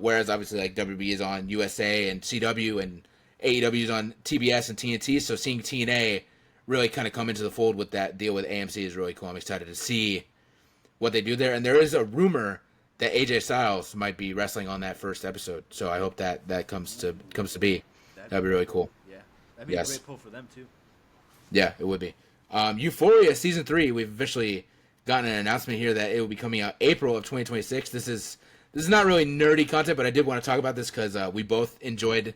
Whereas obviously like WB is on USA and CW and AEW is on TBS and TNT. So seeing TNA really kind of come into the fold with that deal with AMC is really cool. I'm excited to see what they do there. And there is a rumor that AJ Styles might be wrestling on that first episode. So I hope that comes to be. That'd be really cool. Yeah, that'd be a great pull for them too. Yeah, it would be. Euphoria season 3. We've officially gotten an announcement here that it will be coming out April of 2026. This is not really nerdy content, but I did want to talk about this because we both enjoyed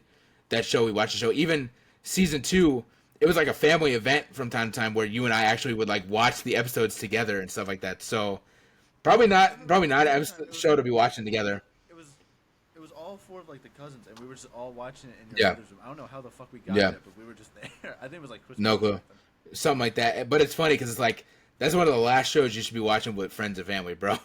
that show. We watched the show. Even season 2, it was like a family event from time to time where you and I actually would like watch the episodes together and stuff like that. So probably not a show to be watching together. It was all four of like the cousins, and we were just all watching it in Yeah. your brother's room. I don't know how the fuck we got Yeah. it, but we were just there. I think it was like Christmas. No or clue. something. Something like that. But it's funny because it's like that's one of the last shows you should be watching with friends and family, bro.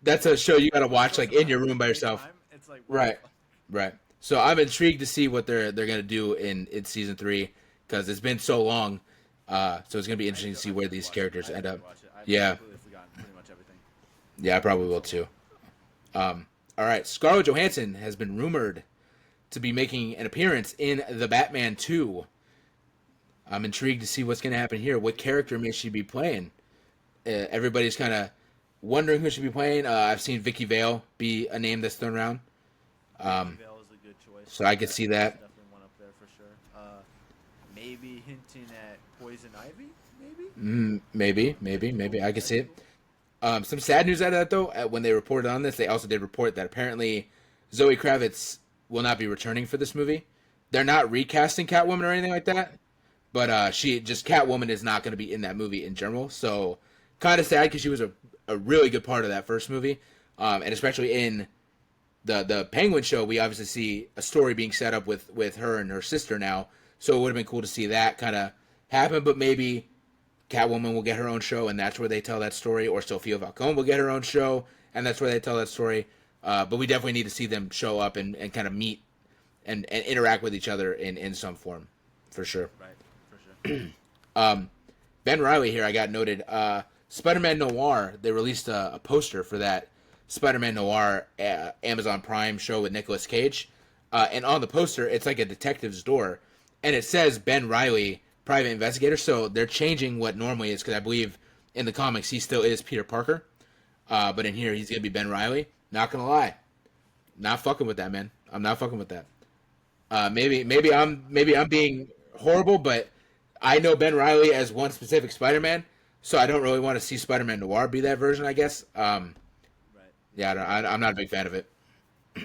That's a show you gotta watch like in your room by yourself. It's like what the Right. fuck? Right. So I'm intrigued to see what they're gonna do in season 3 because it's been so long. So it's gonna be interesting to see where these characters end up. Yeah. I've completely forgotten pretty much everything. Yeah, I probably will too. All right. Scarlett Johansson has been rumored to be making an appearance in The Batman 2. I'm intrigued to see what's going to happen here. What character may she be playing? Everybody's kind of wondering who she'll be playing. I've seen Vicky Vale be a name that's thrown around. Vale is a good choice. So I could see that. Definitely one up there for sure. maybe hinting at Poison Ivy, maybe. Maybe I can see it. Some sad news out of that though. When they reported on this, they also did report that apparently Zoe Kravitz will not be returning for this movie. They're not recasting Catwoman or anything like that, but Catwoman is not going to be in that movie in general. So kind of sad because she was a really good part of that first movie, and especially in the Penguin show, we obviously see a story being set up with her and her sister now. So it would have been cool to see that kind of happen, but maybe Catwoman will get her own show, and that's where they tell that story, or Sophia Falcone will get her own show, and that's where they tell that story. But we definitely need to see them show up and kind of meet and interact with each other in some form, for sure. Right, for sure. Ben Reilly here, I got noted. Spider-Man Noir, they released a poster for that Spider-Man Noir Amazon Prime show with Nicolas Cage. And on the poster, it's like a detective's door, and it says Ben Reilly, private investigator. So they're changing what normally is, because I believe in the comics he still is Peter Parker, but in here he's gonna be Ben Reilly. Not gonna lie, not fucking with that, man. I'm not fucking with that. Maybe I'm being horrible, but I know Ben Reilly as one specific Spider-Man, so I don't really want to see Spider-Man Noir be that version, I guess. Right. Yeah, I'm not a big fan of it. I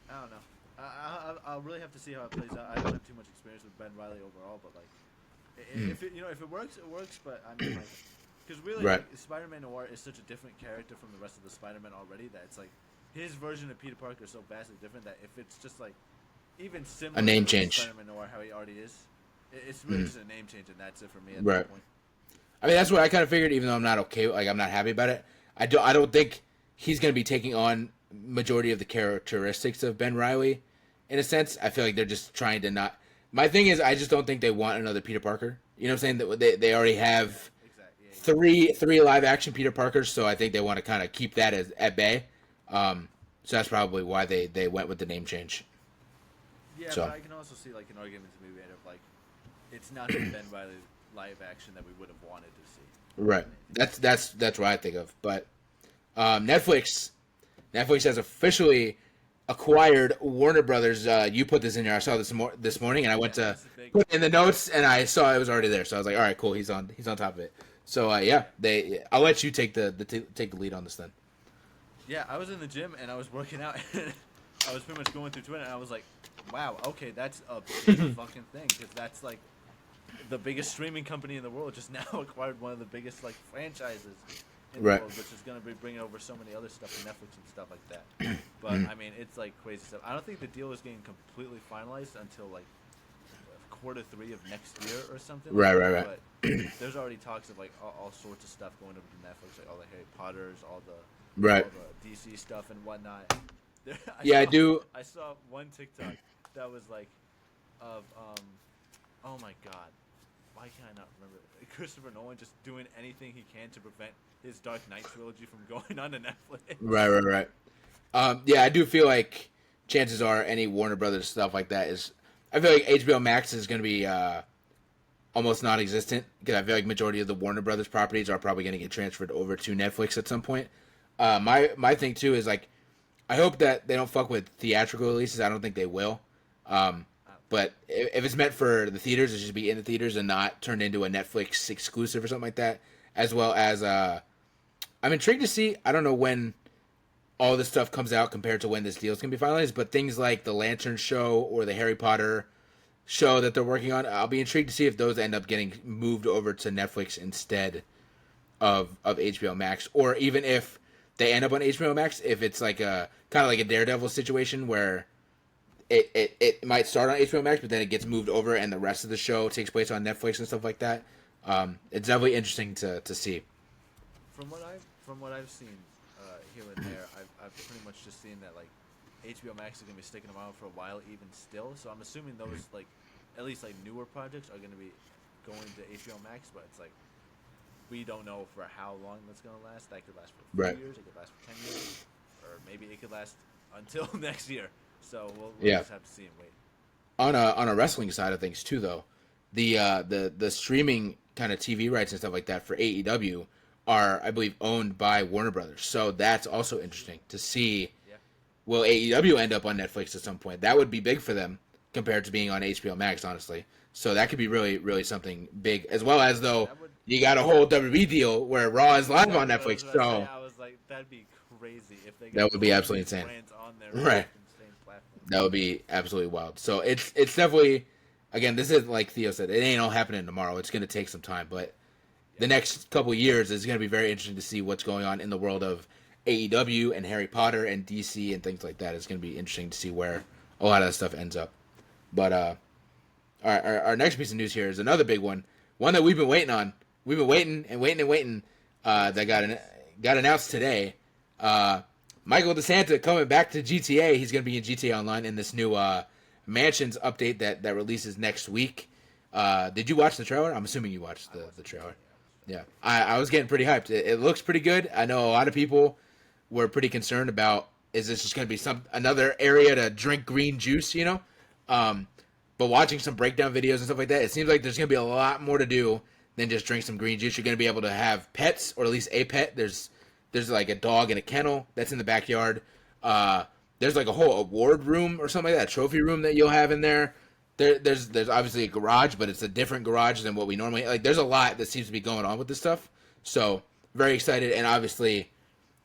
don't know. I'll really have to see how it plays out. I don't have too much experience with Ben Reilly overall, but like, if it works, it works. But I mean, like, because really, Right. like, Spider-Man Noir is such a different character from the rest of the Spider-Man already that it's like his version of Peter Parker is so vastly different that if it's just like even similar A name to change. Spider-Man Noir how he already is, it's really just a name change, and that's it for me at Right. that point. I mean, that's what I kind of figured. Even though I'm not okay, like I'm not happy about it. I don't think he's going to be taking on majority of the characteristics of Ben Reilly. In a sense, I feel like they're just trying to not. My thing is, I just don't think they want another Peter Parker. You know what I'm saying? That they already have Exactly. Yeah. three live action Peter Parkers, so I think they want to kind of keep that at bay. So that's probably why they went with the name change. Yeah, So. but I can also see like an argument to be made of like it's not the Ben Reilly live action that we would have wanted to see. Right. That's what I think of. But Netflix has officially acquired Warner Brothers. You put this in here. I saw this morning, and I went to put it in the notes, and I saw it was already there. So I was like, all right, cool. He's on top of it. So yeah, I'll let you take the lead on this then. Yeah, I was in the gym and I was working out. And I was pretty much going through Twitter, and I was like, wow, okay, that's a big fucking thing, because that's like the biggest streaming company in the world just now acquired one of the biggest like franchises in the Right. world, which is going to be bringing over so many other stuff to Netflix and stuff like that. But I mean, it's like crazy stuff. I don't think the deal is getting completely finalized until like Q3 of next year or something. Right. But there's already talks of like all sorts of stuff going over to Netflix, like all the Harry Potters, all the DC stuff and whatnot. I do. I saw one TikTok that was like, of oh my god, why can't I not remember? Christopher Nolan just doing anything he can to prevent his Dark Knight trilogy from going on to Netflix. Right. Yeah, I do feel like chances are any Warner Brothers stuff like that is. I feel like HBO Max is going to be almost non-existent, because I feel like majority of the Warner Brothers properties are probably going to get transferred over to Netflix at some point. My thing too is like, I hope that they don't fuck with theatrical releases. I don't think they will. But if it's meant for the theaters, it should be in the theaters and not turned into a Netflix exclusive or something like that. As well as, I'm intrigued to see, I don't know when all this stuff comes out compared to when this deal is going to be finalized, but things like the Lantern show or the Harry Potter show that they're working on, I'll be intrigued to see if those end up getting moved over to Netflix instead of HBO Max, or even if they end up on HBO Max, if it's like a kind of like a Daredevil situation where it might start on HBO Max, but then it gets moved over and the rest of the show takes place on Netflix and stuff like that. It's definitely interesting to see. From what I've seen here and there, I've pretty much just seen that like HBO Max is gonna be sticking around for a while, even still. So I'm assuming those like at least like newer projects are gonna be going to HBO Max, but it's like we don't know for how long that's gonna last. That could last for 4 years, it could last for 10 years, or maybe it could last until next year. So we'll just have to see and wait. On a wrestling side of things too, though, the streaming kind of TV rights and stuff like that for AEW are, I believe, owned by Warner Brothers. So that's also interesting to see. Yeah. Will AEW end up on Netflix at some point? That would be big for them compared to being on HBO Max, honestly. So that could be really, really something big, as well as though That would. you got a whole WWE deal where Raw is live on Exactly what I was Netflix. gonna say. So I was like, that'd be crazy if they got that would be both of absolutely these insane. brands on there Right. in the same platform. That would be absolutely wild. So it's definitely, again, this is like Theo said, it ain't all happening tomorrow. It's gonna take some time, but the next couple of years is gonna be very interesting to see what's going on in the world of AEW and Harry Potter and DC and things like that. It's gonna be interesting to see where a lot of that stuff ends up. But our next piece of news here is another big one that we've been waiting on. We've been waiting and waiting and waiting. That got announced today. Michael DeSanta coming back to GTA. He's going to be in GTA Online in this new Mansions update that releases next week. Did you watch the trailer? I'm assuming you watched the trailer. Yeah, I was getting pretty hyped. It looks pretty good. I know a lot of people were pretty concerned about, is this just going to be another area to drink green juice, you know? But watching some breakdown videos and stuff like that, it seems like there's going to be a lot more to do than just drink some green juice. You're going to be able to have pets, or at least a pet. There's like a dog in a kennel that's in the backyard. There's like a whole award room or something like that, a trophy room that you'll have in there. There's obviously a garage, but it's a different garage than what we normally like. There's a lot that seems to be going on with this stuff. So very excited, and obviously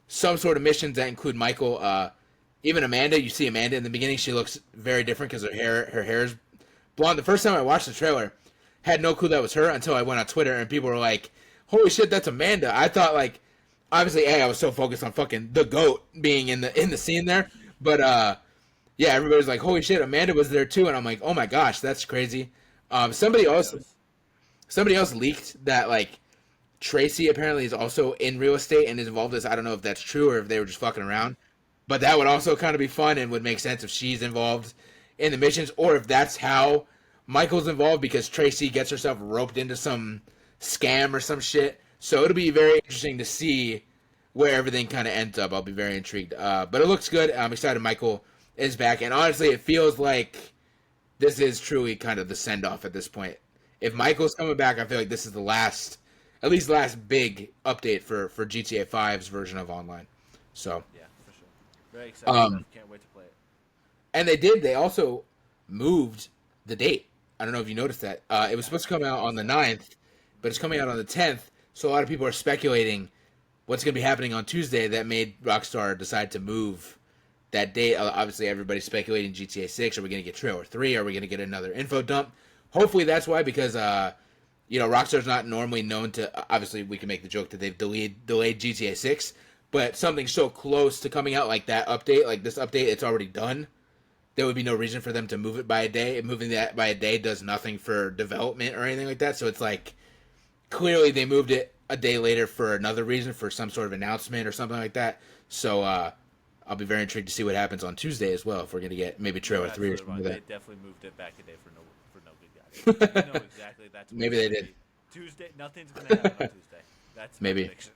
some sort of missions that include Michael. Even Amanda, you see Amanda in the beginning, she looks very different because her hair is blonde. The first time I watched the trailer, had no clue that was her until I went on Twitter and people were like, "Holy shit, that's Amanda!" I thought like, obviously, I was so focused on fucking the goat being in the scene there, but yeah, everybody's like, "Holy shit, Amanda was there too," and I'm like, "Oh my gosh, that's crazy." Somebody else leaked that like Tracy apparently is also in real estate and is involved in this. I don't know if that's true or if they were just fucking around, but that would also kind of be fun and would make sense if she's involved in the missions, or if that's how Michael's involved because Tracy gets herself roped into some scam or some shit. So it'll be very interesting to see where everything kind of ends up. I'll be very intrigued. But it looks good. I'm excited Michael is back. And honestly, it feels like this is truly kind of the send-off at this point. If Michael's coming back, I feel like this is the last big update for GTA 5's version of online. So Yeah, for sure. Very excited. Can't wait to play it. And they also moved the date. I don't know if you noticed that. It was supposed to come out on the 9th, but it's coming out on the 10th. So a lot of people are speculating what's going to be happening on Tuesday that made Rockstar decide to move that date. Obviously, everybody's speculating GTA 6. Are we going to get trailer 3? Are we going to get another info dump? Hopefully that's why, because Rockstar's not normally known to. Obviously, we can make the joke that they've delayed GTA 6, but something so close to coming out like that update, like this update, it's already done. There would be no reason for them to move it by a day. Moving that by a day does nothing for development or anything like that. So it's like, clearly they moved it a day later for another reason, for some sort of announcement or something like that. So I'll be very intrigued to see what happens on Tuesday as well, if we're going to get maybe trailer 3 or something like that. They definitely moved it back a day for no good guys. You know exactly that's what Maybe they did. Tuesday, nothing's going to happen on Tuesday. That's my Maybe. prediction.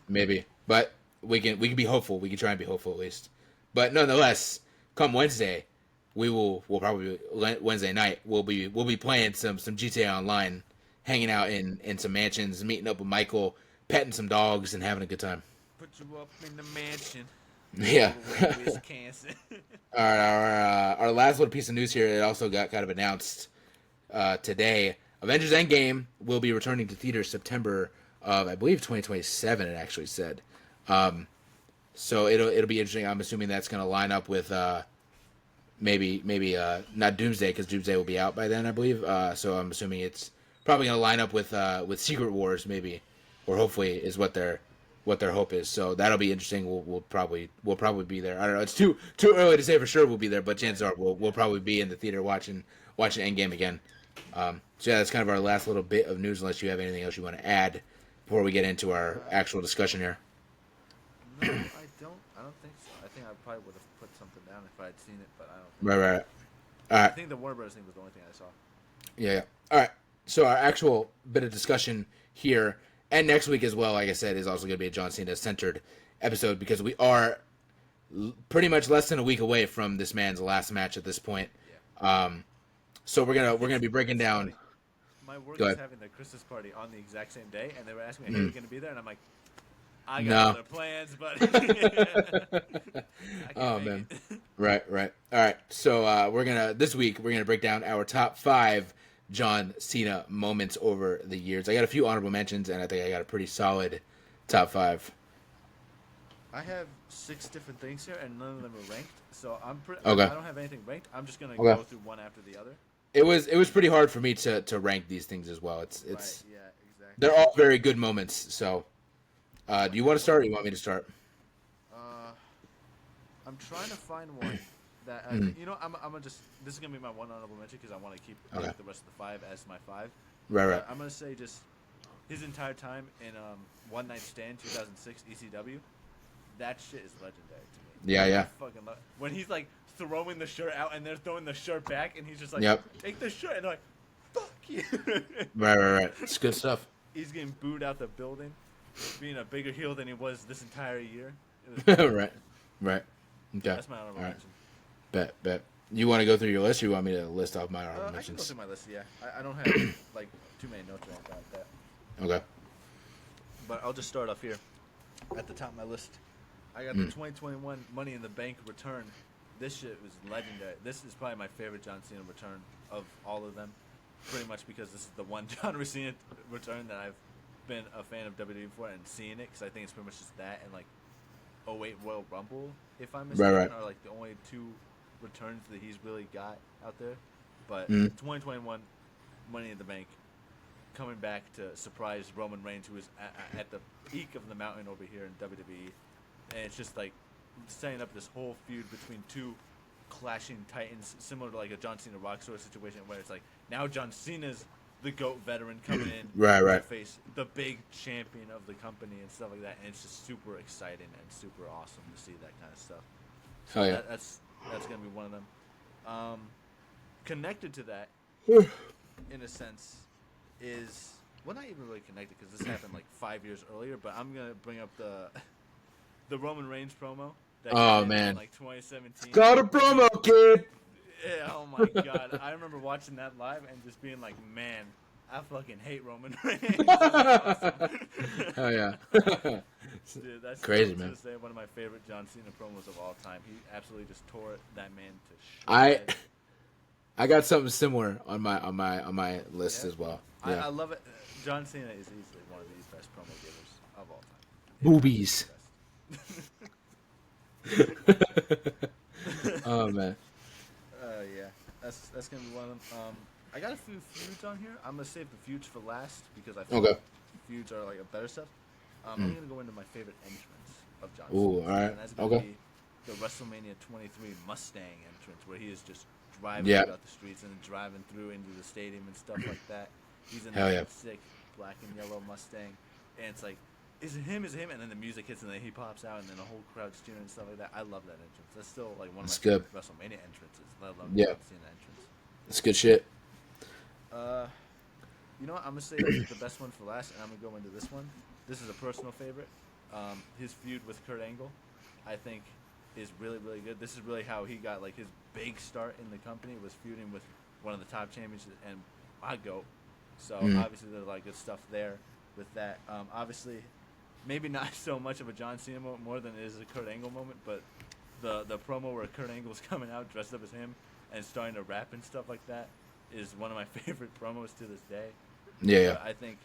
Maybe. But we can be hopeful. We can try and be hopeful at least. But nonetheless, come Wednesday, we'll probably Wednesday night we'll be playing some GTA Online, hanging out in some mansions, meeting up with Michael, petting some dogs, and having a good time. Put you up in the mansion. Yeah. Wisconsin. Our last little piece of news here, it also got kind of announced today. Avengers Endgame will be returning to theaters September of, I believe, 2027. It actually said. So it'll be interesting. I'm assuming that's going to line up with maybe not Doomsday, because Doomsday will be out by then, I believe. So I'm assuming it's probably going to line up with Secret Wars, maybe, or hopefully is what their hope is. So that'll be interesting. We'll probably be there. I don't know. It's too early to say for sure we'll be there, but chances are we'll probably be in the theater watching Endgame again. So yeah, that's kind of our last little bit of news. Unless you have anything else you want to add before we get into our actual discussion here. No, I don't think so. I think I probably would have put something down if I had seen it, but I don't think Right. All right. I think the Warner Brothers thing was the only thing I saw. Yeah. All right. So our actual bit of discussion here, and next week as well, like I said, is also going to be a John Cena centered episode, because we are pretty much less than a week away from this man's last match at this point. Yeah. So we're gonna be breaking down. My work Go is ahead. having their Christmas party on the exact same day, and they were asking me, "Hey, you going to be there?" And I'm like, "I got No. other plans, but." I can't Oh make man. it. Right. All right. So this week we're gonna break down our top 5 John Cena moments over the years. I got a few honorable mentions, and I think I got a pretty solid top 5. I have 6 different things here, and none of them are ranked. So Okay. I don't have anything ranked. I'm just gonna Okay. go through one after the other. It was pretty hard for me to rank these things as well. It's Right. Yeah. Exactly. they're all very good moments. So, do you want to start, or you want me to start? Uh, I'm trying to find one that you know. I'm gonna just. This is gonna be my one honorable mention because I want to keep Okay. the rest of the 5 as my 5. Right. I'm gonna say just his entire time in One Night Stand 2006 ECW. That shit is legendary to me. Yeah. I fucking love when he's like throwing the shirt out and they're throwing the shirt back and he's just like, Yep. take the shirt, and they're like, fuck you. Right. It's good stuff. He's getting booed out the building, being a bigger heel than he was this entire year. It was Right. Okay. That's my honorable All right. mention. Bet. You want to go through your list, or you want me to list off my honorable I can go mentions? through my list, yeah. I don't have like too many notes or anything like that. Okay. But I'll just start off here. At the top of my list, I got the 2021 Money in the Bank return. This shit was legendary. This is probably my favorite John Cena return of all of them. Pretty much because this is the one John Cena return that I've been a fan of WWE for and seeing it, because I think it's pretty much just that and like 08 Royal Rumble, if I'm mistaken, Right. are like the only 2 returns that he's really got out there. But 2021 Money in the Bank, coming back to surprise Roman Reigns, who was at the peak of the mountain over here in WWE, and it's just like setting up this whole feud between 2 clashing titans, similar to like a John Cena Rock sort of situation, where it's like now John Cena's the GOAT veteran coming in Right. to face the big champion of the company and stuff like that, and it's just super exciting and super awesome to see that kind of stuff. Oh yeah. That's gonna be one of them. Connected to that, in a sense, is well, not even really connected because this happened like 5 years earlier. But I'm gonna bring up the Roman Reigns promo. That Oh, came in, man. like 2017. Got a promo, kid. Yeah, oh my god, I remember watching that live and just being like, man, I fucking hate Roman Reigns. That's awesome. Oh yeah. Dude, that's Crazy, still, man. to this day, one of my favorite John Cena promos of all time. He absolutely just tore that man to shreds. I got something similar on my list Yeah. as well. I Yeah. love it. John Cena is easily one of the best promo givers of all time. Boobies. Best. Oh man. Yeah, that's gonna be one of them. I got a few feuds on here. I'm gonna save the feuds for last because I feel Okay. like feuds are like a better stuff. I'm gonna go into my favorite entrance of John Ooh, Cena. alright. And that's gonna Okay. be the WrestleMania 23 Mustang entrance, where he is just driving Yeah. throughout the streets and driving through into the stadium and stuff like that. He's in Hell that yeah. sick black and yellow Mustang, and it's like, is it him? Is it him? And then the music hits, and then he pops out, and then the whole crowd's cheering and stuff like that. I love that entrance. That's still like one of That's my good. favorite WrestleMania entrances. I love Yeah. seeing that entrance. That's good shit. You know what? I'm gonna say the best one for last, and I'm gonna go into this one. This is a personal favorite. His feud with Kurt Angle, I think, is really, really good. This is really how he got like his big start in the company, was feuding with one of the top champions and my GOAT. So obviously there's like good stuff there with that. Obviously, maybe not so much of a John Cena moment more than it is a Kurt Angle moment, but the promo where Kurt Angle's coming out dressed up as him and starting to rap and stuff like that is one of my favorite promos to this day. Yeah. I think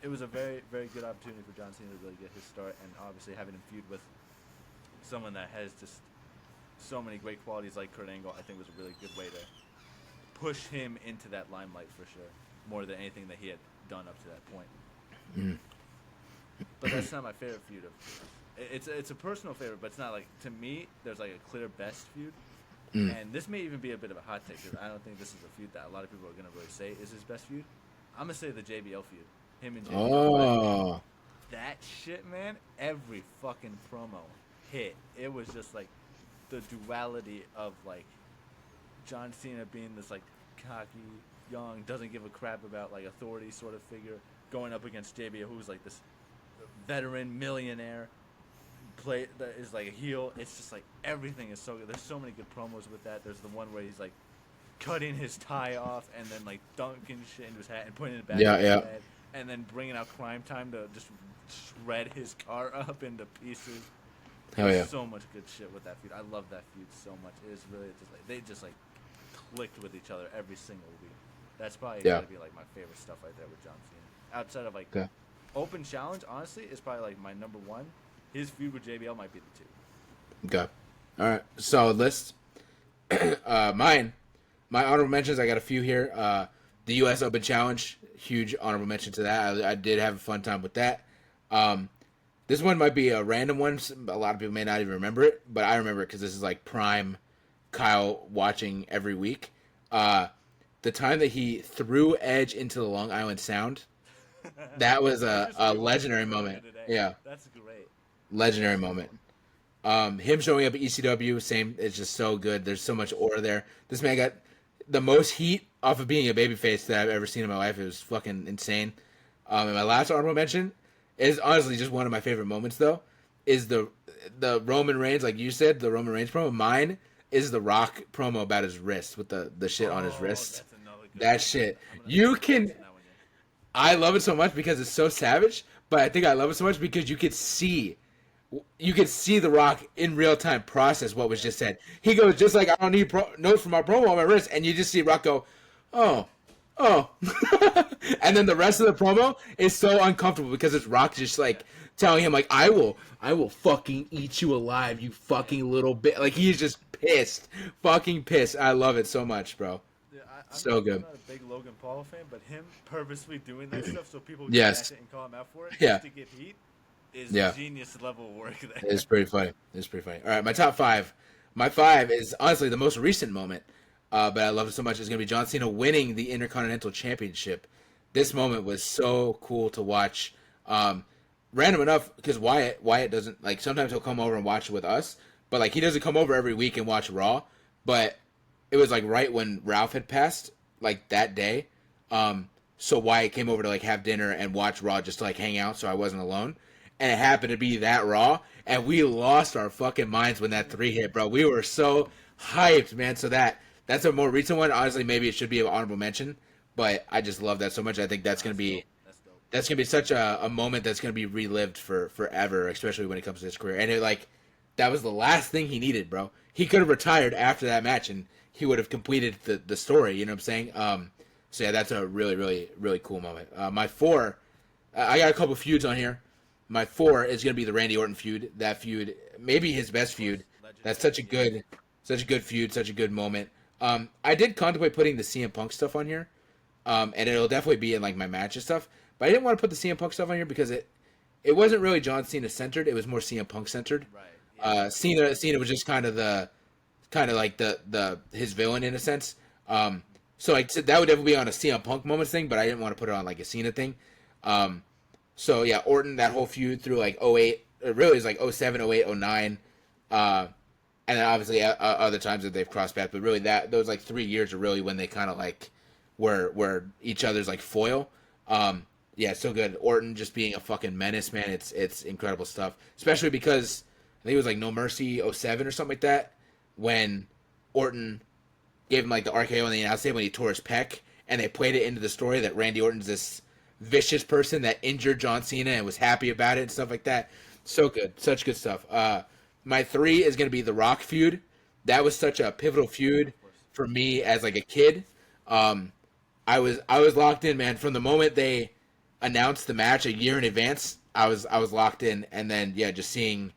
it was a very, very good opportunity for John Cena to really get his start, and obviously having him feud with someone that has just so many great qualities like Kurt Angle, I think was a really good way to push him into that limelight for sure, more than anything that he had done up to that point. But that's not my favorite feud. It's a personal favorite, but it's not like, to me, there's like a clear best feud. And this may even be a bit of a hot take, because I don't think this is a feud that a lot of people are going to really say is his best feud. I'm going to say the JBL feud. Him and JBL. Oh. That shit, man, every fucking promo hit. It was just like the duality of like John Cena being this like cocky, young, doesn't give a crap about like authority sort of figure, going up against JBL, who's like this veteran millionaire that is like a heel. It's just like everything is so good. There's so many good promos with that. There's the one where he's like cutting his tie off and then like dunking shit into his hat and putting it back in his head, and then bringing out Crime Time to just shred his car up into pieces. Hell yeah. So much good shit with that feud. I love that feud so much. It is really just like they just like clicked with each other every single week. That's probably Yeah. gotta be like my favorite stuff right there with John Cena. Outside of like Okay. Open Challenge, honestly, is probably like my number one. His feud with JBL might be the two. Okay. All right. Solid list. Mine. My honorable mentions. I got a few here. The U.S. Open Challenge. Huge honorable mention to that. I did have a fun time with that. This one might be a random one. A lot of people may not even remember it, but I remember it because this is like prime Kyle watching every week. The time that he threw Edge into the Long Island Sound, that was a legendary moment. Yeah, That's great. legendary moment. Him showing up at ECW, same. It's just so good. There's so much aura there. This man got the most heat off of being a babyface that I've ever seen in my life. It was fucking insane. And my last honorable mention is honestly just one of my favorite moments though. Is the Roman Reigns, like you said, the Roman Reigns promo. Mine is the Rock promo about his wrist with the shit on his wrist. That's another good That one. shit. I'm gonna You mention can. that one, yeah. I love it so much because it's so savage, but I think I love it so much because you could see the Rock in real time process what was just said. He goes just like I don't need notes for my promo on my wrist, and you just see Rock go, oh, and then the rest of the promo is so uncomfortable because it's Rock just like telling him like I will fucking eat you alive, you fucking little bit. Like he's just fucking pissed. I love it so much, bro. Yeah, So good. I'm not a big Logan Paul fan, but him purposely doing that stuff so people Yes. get it and call him out for it Yeah. just to get heat is Yeah. genius level work there. It's pretty funny. All right, my top five. My five is honestly the most recent moment, but I love it so much. It's gonna be John Cena winning the Intercontinental Championship. This moment was so cool to watch. Random enough because Wyatt doesn't like. Sometimes he'll come over and watch it with us, but like he doesn't come over every week and watch Raw. But it was like right when Ralph had passed, like that day. So Wyatt came over to like have dinner and watch Raw just to like hang out, so I wasn't alone. And it happened to be that Raw, and we lost our fucking minds when that 3 hit, bro. We were so hyped, man. So that's a more recent one. Honestly, maybe it should be an honorable mention, but I just love that so much. I think that's gonna be That's dope. such a moment that's gonna be relived for forever, especially when it comes to his career. And it like that was the last thing he needed, bro. He could have retired after that match, and he would have completed the story. You know what I'm saying? So yeah, that's a really, really, really cool moment. My four, I got a couple feuds on here. My four is gonna be the Randy Orton feud. That feud, maybe his best feud. That's such a good feud, such a good moment. I did contemplate putting the CM Punk stuff on here, and it'll definitely be in like my match and stuff. But I didn't want to put the CM Punk stuff on here because it wasn't really John Cena centered. It was more CM Punk centered. Right. Cena was just kind of like the his villain in a sense. So like that would definitely be on a CM Punk moments thing, but I didn't want to put it on like a Cena thing. So yeah, Orton, that whole feud through like 08, it really is like 07, 08, 09. And then obviously other times that they've crossed paths, but really those like 3 years are really when they kind of like were each other's like foil. Yeah, so good. Orton just being a fucking menace, man. It's incredible stuff, especially because I think it was like No Mercy 07 or something like that when Orton gave him like the RKO and the announce table when he tore his pec, and they played it into the story that Randy Orton's this vicious person that injured John Cena and was happy about it and stuff like that. So good, such good stuff. My 3 is gonna be the Rock feud. That was such a pivotal feud for me as like a kid. I was locked in, man, from the moment they announced the match a year in advance. I was locked in, and then yeah, just seeing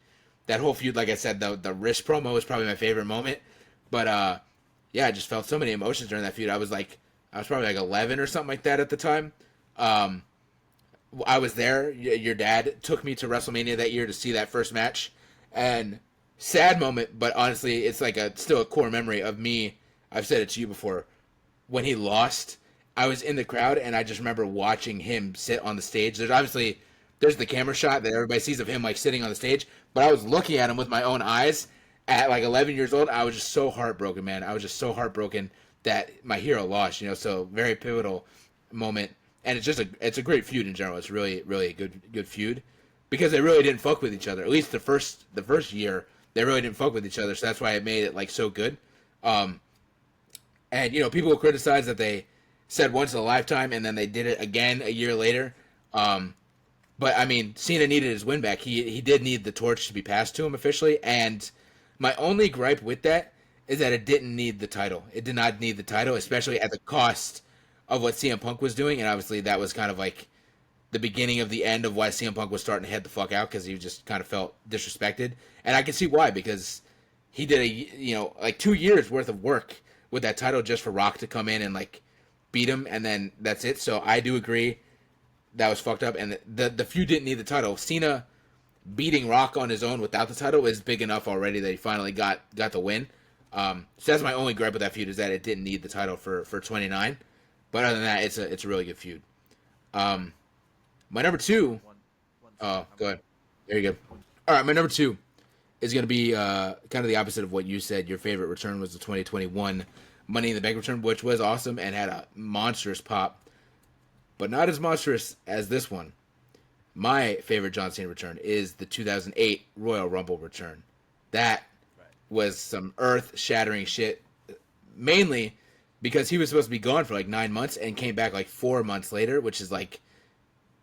that whole feud. Like I said, the wrist promo was probably my favorite moment. But yeah, I just felt so many emotions during that feud. I was probably like 11 or something like that at the time. I was there. Your dad took me to WrestleMania that year to see that first match, and sad moment. But honestly, it's like still a core memory of me. I've said it to you before. When he lost, I was in the crowd, and I just remember watching him sit on the stage. There's the camera shot that everybody sees of him like sitting on the stage, but I was looking at him with my own eyes at like 11 years old. I was just so heartbroken, man. I was just so heartbroken that my hero lost, So very pivotal moment, and it's a great feud in general. It's really, really a good feud because they really didn't fuck with each other. At least the first year, they really didn't fuck with each other. So that's why it made it like so good. And people will criticize that they said once in a lifetime and then they did it again a year later. But I mean, Cena needed his win back. He did need the torch to be passed to him officially. And my only gripe with that is that it didn't need the title. It did not need the title, especially at the cost of what CM Punk was doing, and obviously that was kind of like the beginning of the end of why CM Punk was starting to head the fuck out because he just kind of felt disrespected, and I can see why because he did like 2 years worth of work with that title just for Rock to come in and like beat him, and then that's it. So I do agree that was fucked up, and the feud didn't need the title. Cena beating Rock on his own without the title is big enough already that he finally got the win. So that's my only gripe with that feud is that it didn't need the title for 29. But other than that, it's a really good feud. My number two. Oh, go ahead. There you go. All right, my number two is going to be kind of the opposite of what you said. Your favorite return was the 2021 Money in the Bank return, which was awesome and had a monstrous pop, but not as monstrous as this one. My favorite John Cena return is the 2008 Royal Rumble return. That was some earth-shattering shit, mainly because he was supposed to be gone for like 9 months and came back like 4 months later, which is like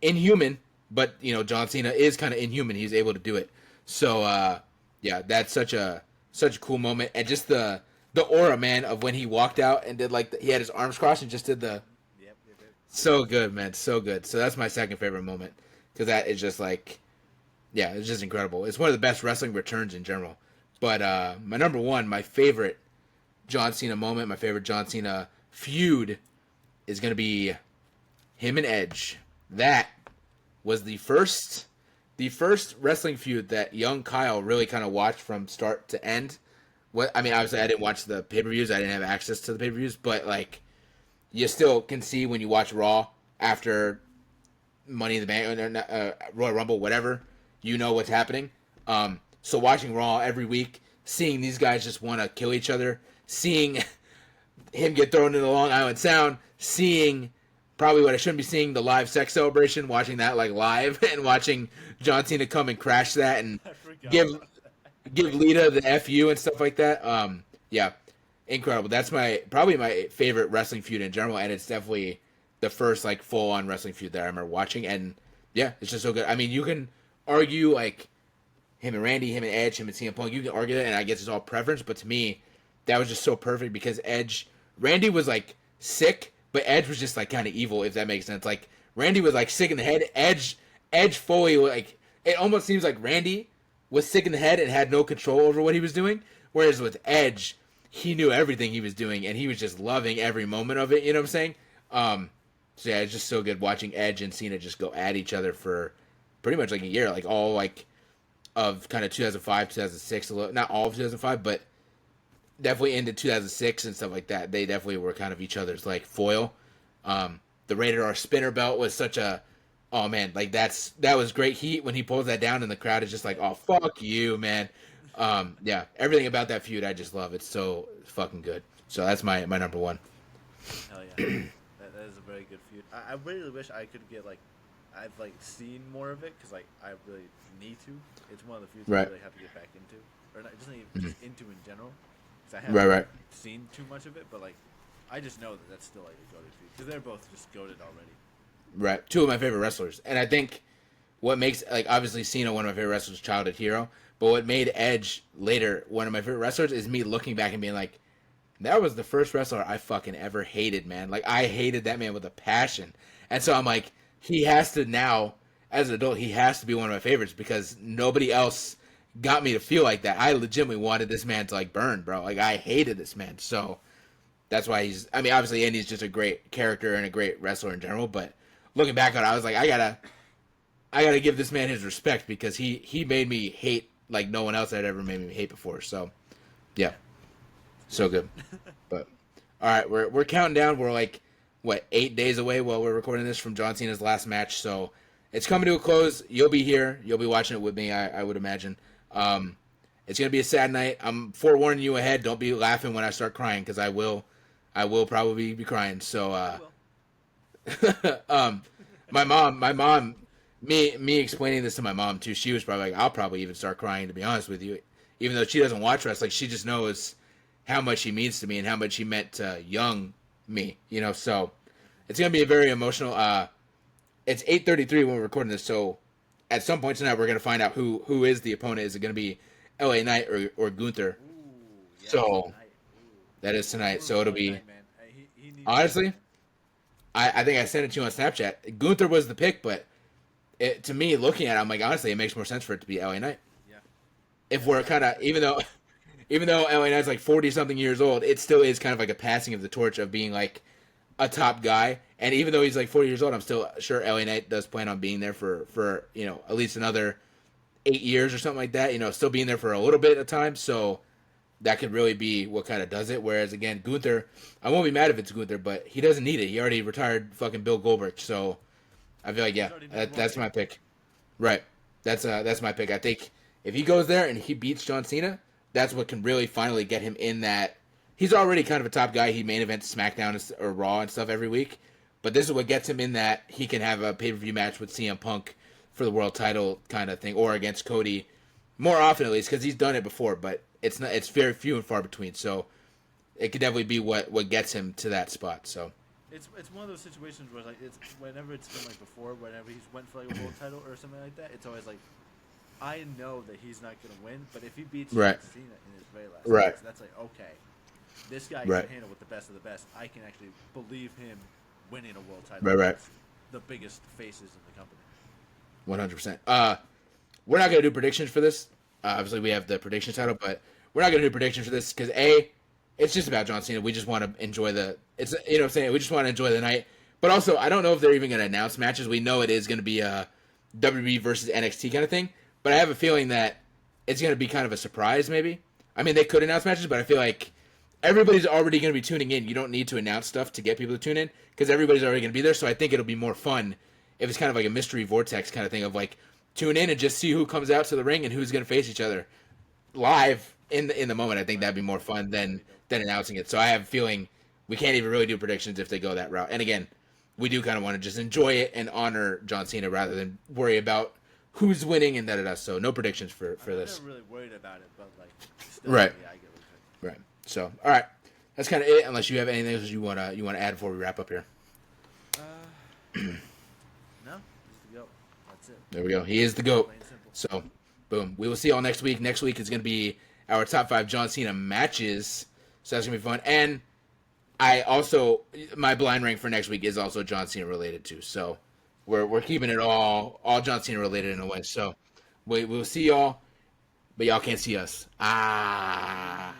inhuman, but John Cena is kind of inhuman. He's able to do it. So yeah, that's such a cool moment, and just the aura, man, of when he walked out and did like he had his arms crossed and just did the so good, man, so good. So that's my second favorite moment because that is just like, yeah, it's just incredible. It's one of the best wrestling returns in general. But my number one, my favorite John Cena moment, my favorite John Cena feud is going to be him and Edge. That was the first wrestling feud that young Kyle really kind of watched from start to end. I mean, obviously I didn't watch the pay-per-views. I didn't have access to the pay-per-views, but like you still can see when you watch Raw after Money in the Bank, Royal Rumble, whatever, you know what's happening. So watching Raw every week, seeing these guys just want to kill each other, seeing him get thrown into the Long Island Sound, seeing probably what I shouldn't be seeing, the live sex celebration, watching that like live, and watching John Cena come and crash that and give Lita the FU and stuff like that. Yeah, incredible. That's probably my favorite wrestling feud in general, and it's definitely the first like full on wrestling feud that I remember watching. And yeah, it's just so good. I mean, you can argue like him and Randy, him and Edge, him and CM Punk. You can argue that, and I guess it's all preference. But to me, that was just so perfect because Randy was like sick, but Edge was just like kind of evil, if that makes sense. Like Randy was like sick in the head. Edge fully like it almost seems like Randy was sick in the head and had no control over what he was doing. Whereas with Edge, he knew everything he was doing and he was just loving every moment of it. You know what I'm saying? So yeah, it's just so good watching Edge and Cena just go at each other for pretty much like a year, like all like of kind of 2005, 2006, not all of 2005, but definitely into 2006 and stuff like that. They definitely were kind of each other's like foil. The Rated R spinner belt was such a, oh man, like that was great heat when he pulls that down and the crowd is just like, oh fuck you, man. Yeah, everything about that feud I just love. It's so fucking good. So that's my number one. Hell yeah, that is a very good feud. I really wish I could get like, I've like seen more of it because like I really need to. It's one of the feuds I really have to get back into, or not just into in general. Because I haven't seen too much of it, but like I just know that that's still like a goated feud because they're both just goated already. Right, two of my favorite wrestlers, and I think what makes like obviously Cena one of my favorite wrestlers, childhood hero, but what made Edge later one of my favorite wrestlers is me looking back and being like, that was the first wrestler I fucking ever hated, man. Like I hated that man with a passion, and so I'm like, he has to now as an adult, he has to be one of my favorites because nobody else got me to feel like that. I legitimately wanted this man to like burn, bro. Like I hated this man, so that's why I mean, obviously, Andy's just a great character and a great wrestler in general, but looking back on it, I was like, I gotta give this man his respect because he made me hate like no one else had ever made me hate before. So, yeah, so good. But all right, we're counting down. We're like 8 days away while we're recording this from John Cena's last match. So it's coming to a close. You'll be here. You'll be watching it with me. I would imagine. It's gonna be a sad night. I'm forewarning you ahead. Don't be laughing when I start crying because I will probably be crying. So. My mom, me explaining this to my mom too. She was probably like, I'll probably even start crying, to be honest with you, even though she doesn't watch wrestling. She just knows how much he means to me and how much he meant to young me. So it's gonna be a very emotional. It's 8:33 when we're recording this, so at some point tonight we're gonna find out who is the opponent. Is it gonna be LA Knight or Gunther? Ooh, yeah, so that is tonight. So it'll be honestly. I think I sent it to you on Snapchat. Gunther was the pick, but to me, looking at it, I'm like, honestly, it makes more sense for it to be LA Knight. Yeah. If we're kind of, even though LA Knight's like 40 something years old, it still is kind of like a passing of the torch of being like a top guy. And even though he's like 40 years old, I'm still sure LA Knight does plan on being there for at least another 8 years or something like that. Still being there for a little bit of time. So that could really be what kind of does it. Whereas again, Gunther, I won't be mad if it's Gunther, but he doesn't need it. He already retired fucking Bill Goldberg. So I feel like that's my pick. Right. That's my pick. I think if he goes there and he beats John Cena, that's what can really finally get him in that. He's already kind of a top guy. He main events SmackDown or Raw and stuff every week. But this is what gets him in that he can have a pay-per-view match with CM Punk for the world title kind of thing, or against Cody more often at least, because he's done it before. But it's very few and far between. So it could definitely be what gets him to that spot. So it's one of those situations where like it's whenever it's been like before, whenever he's went for like a world title or something like that, it's always like I know that he's not gonna win, but if he beats Right. John Cena in his very last Right. match, that's like okay, this guy Right. can handle with the best of the best. I can actually believe him winning a world title. Right. against the biggest faces in the company. 100%. We're not gonna do predictions for this. Obviously, we have the predictions title, but we're not gonna do predictions for this because it's just about John Cena. We just want to enjoy what I'm saying. We just want to enjoy the night. But also, I don't know if they're even gonna announce matches. We know it is gonna be a WWE versus NXT kind of thing, but I have a feeling that it's gonna be kind of a surprise. Maybe. I mean, they could announce matches, but I feel like everybody's already gonna be tuning in. You don't need to announce stuff to get people to tune in because everybody's already gonna be there. So I think it'll be more fun if it's kind of like a mystery vortex kind of thing of like tune in and just see who comes out to the ring and who's going to face each other live in the moment. I think that'd be more fun than announcing it. So I have a feeling we can't even really do predictions if they go that route. And again, we do kind of want to just enjoy it and honor John Cena rather than worry about who's winning and da-da-da. So no predictions for this. I'm not really worried about it, but like still, Right. Yeah, I get what you're saying. Right. So all right, that's kind of it. Unless you have anything else you want to add before we wrap up here. No, just the goat. That's it. There we go. He is the GOAT. Plain and simple. So, boom. We will see y'all next week. Next week is going to be our top 5 John Cena matches. So that's going to be fun. And my blind rank for next week is also John Cena related too. So we're keeping it all John Cena related in a way. So we'll see y'all, but y'all can't see us. Ah.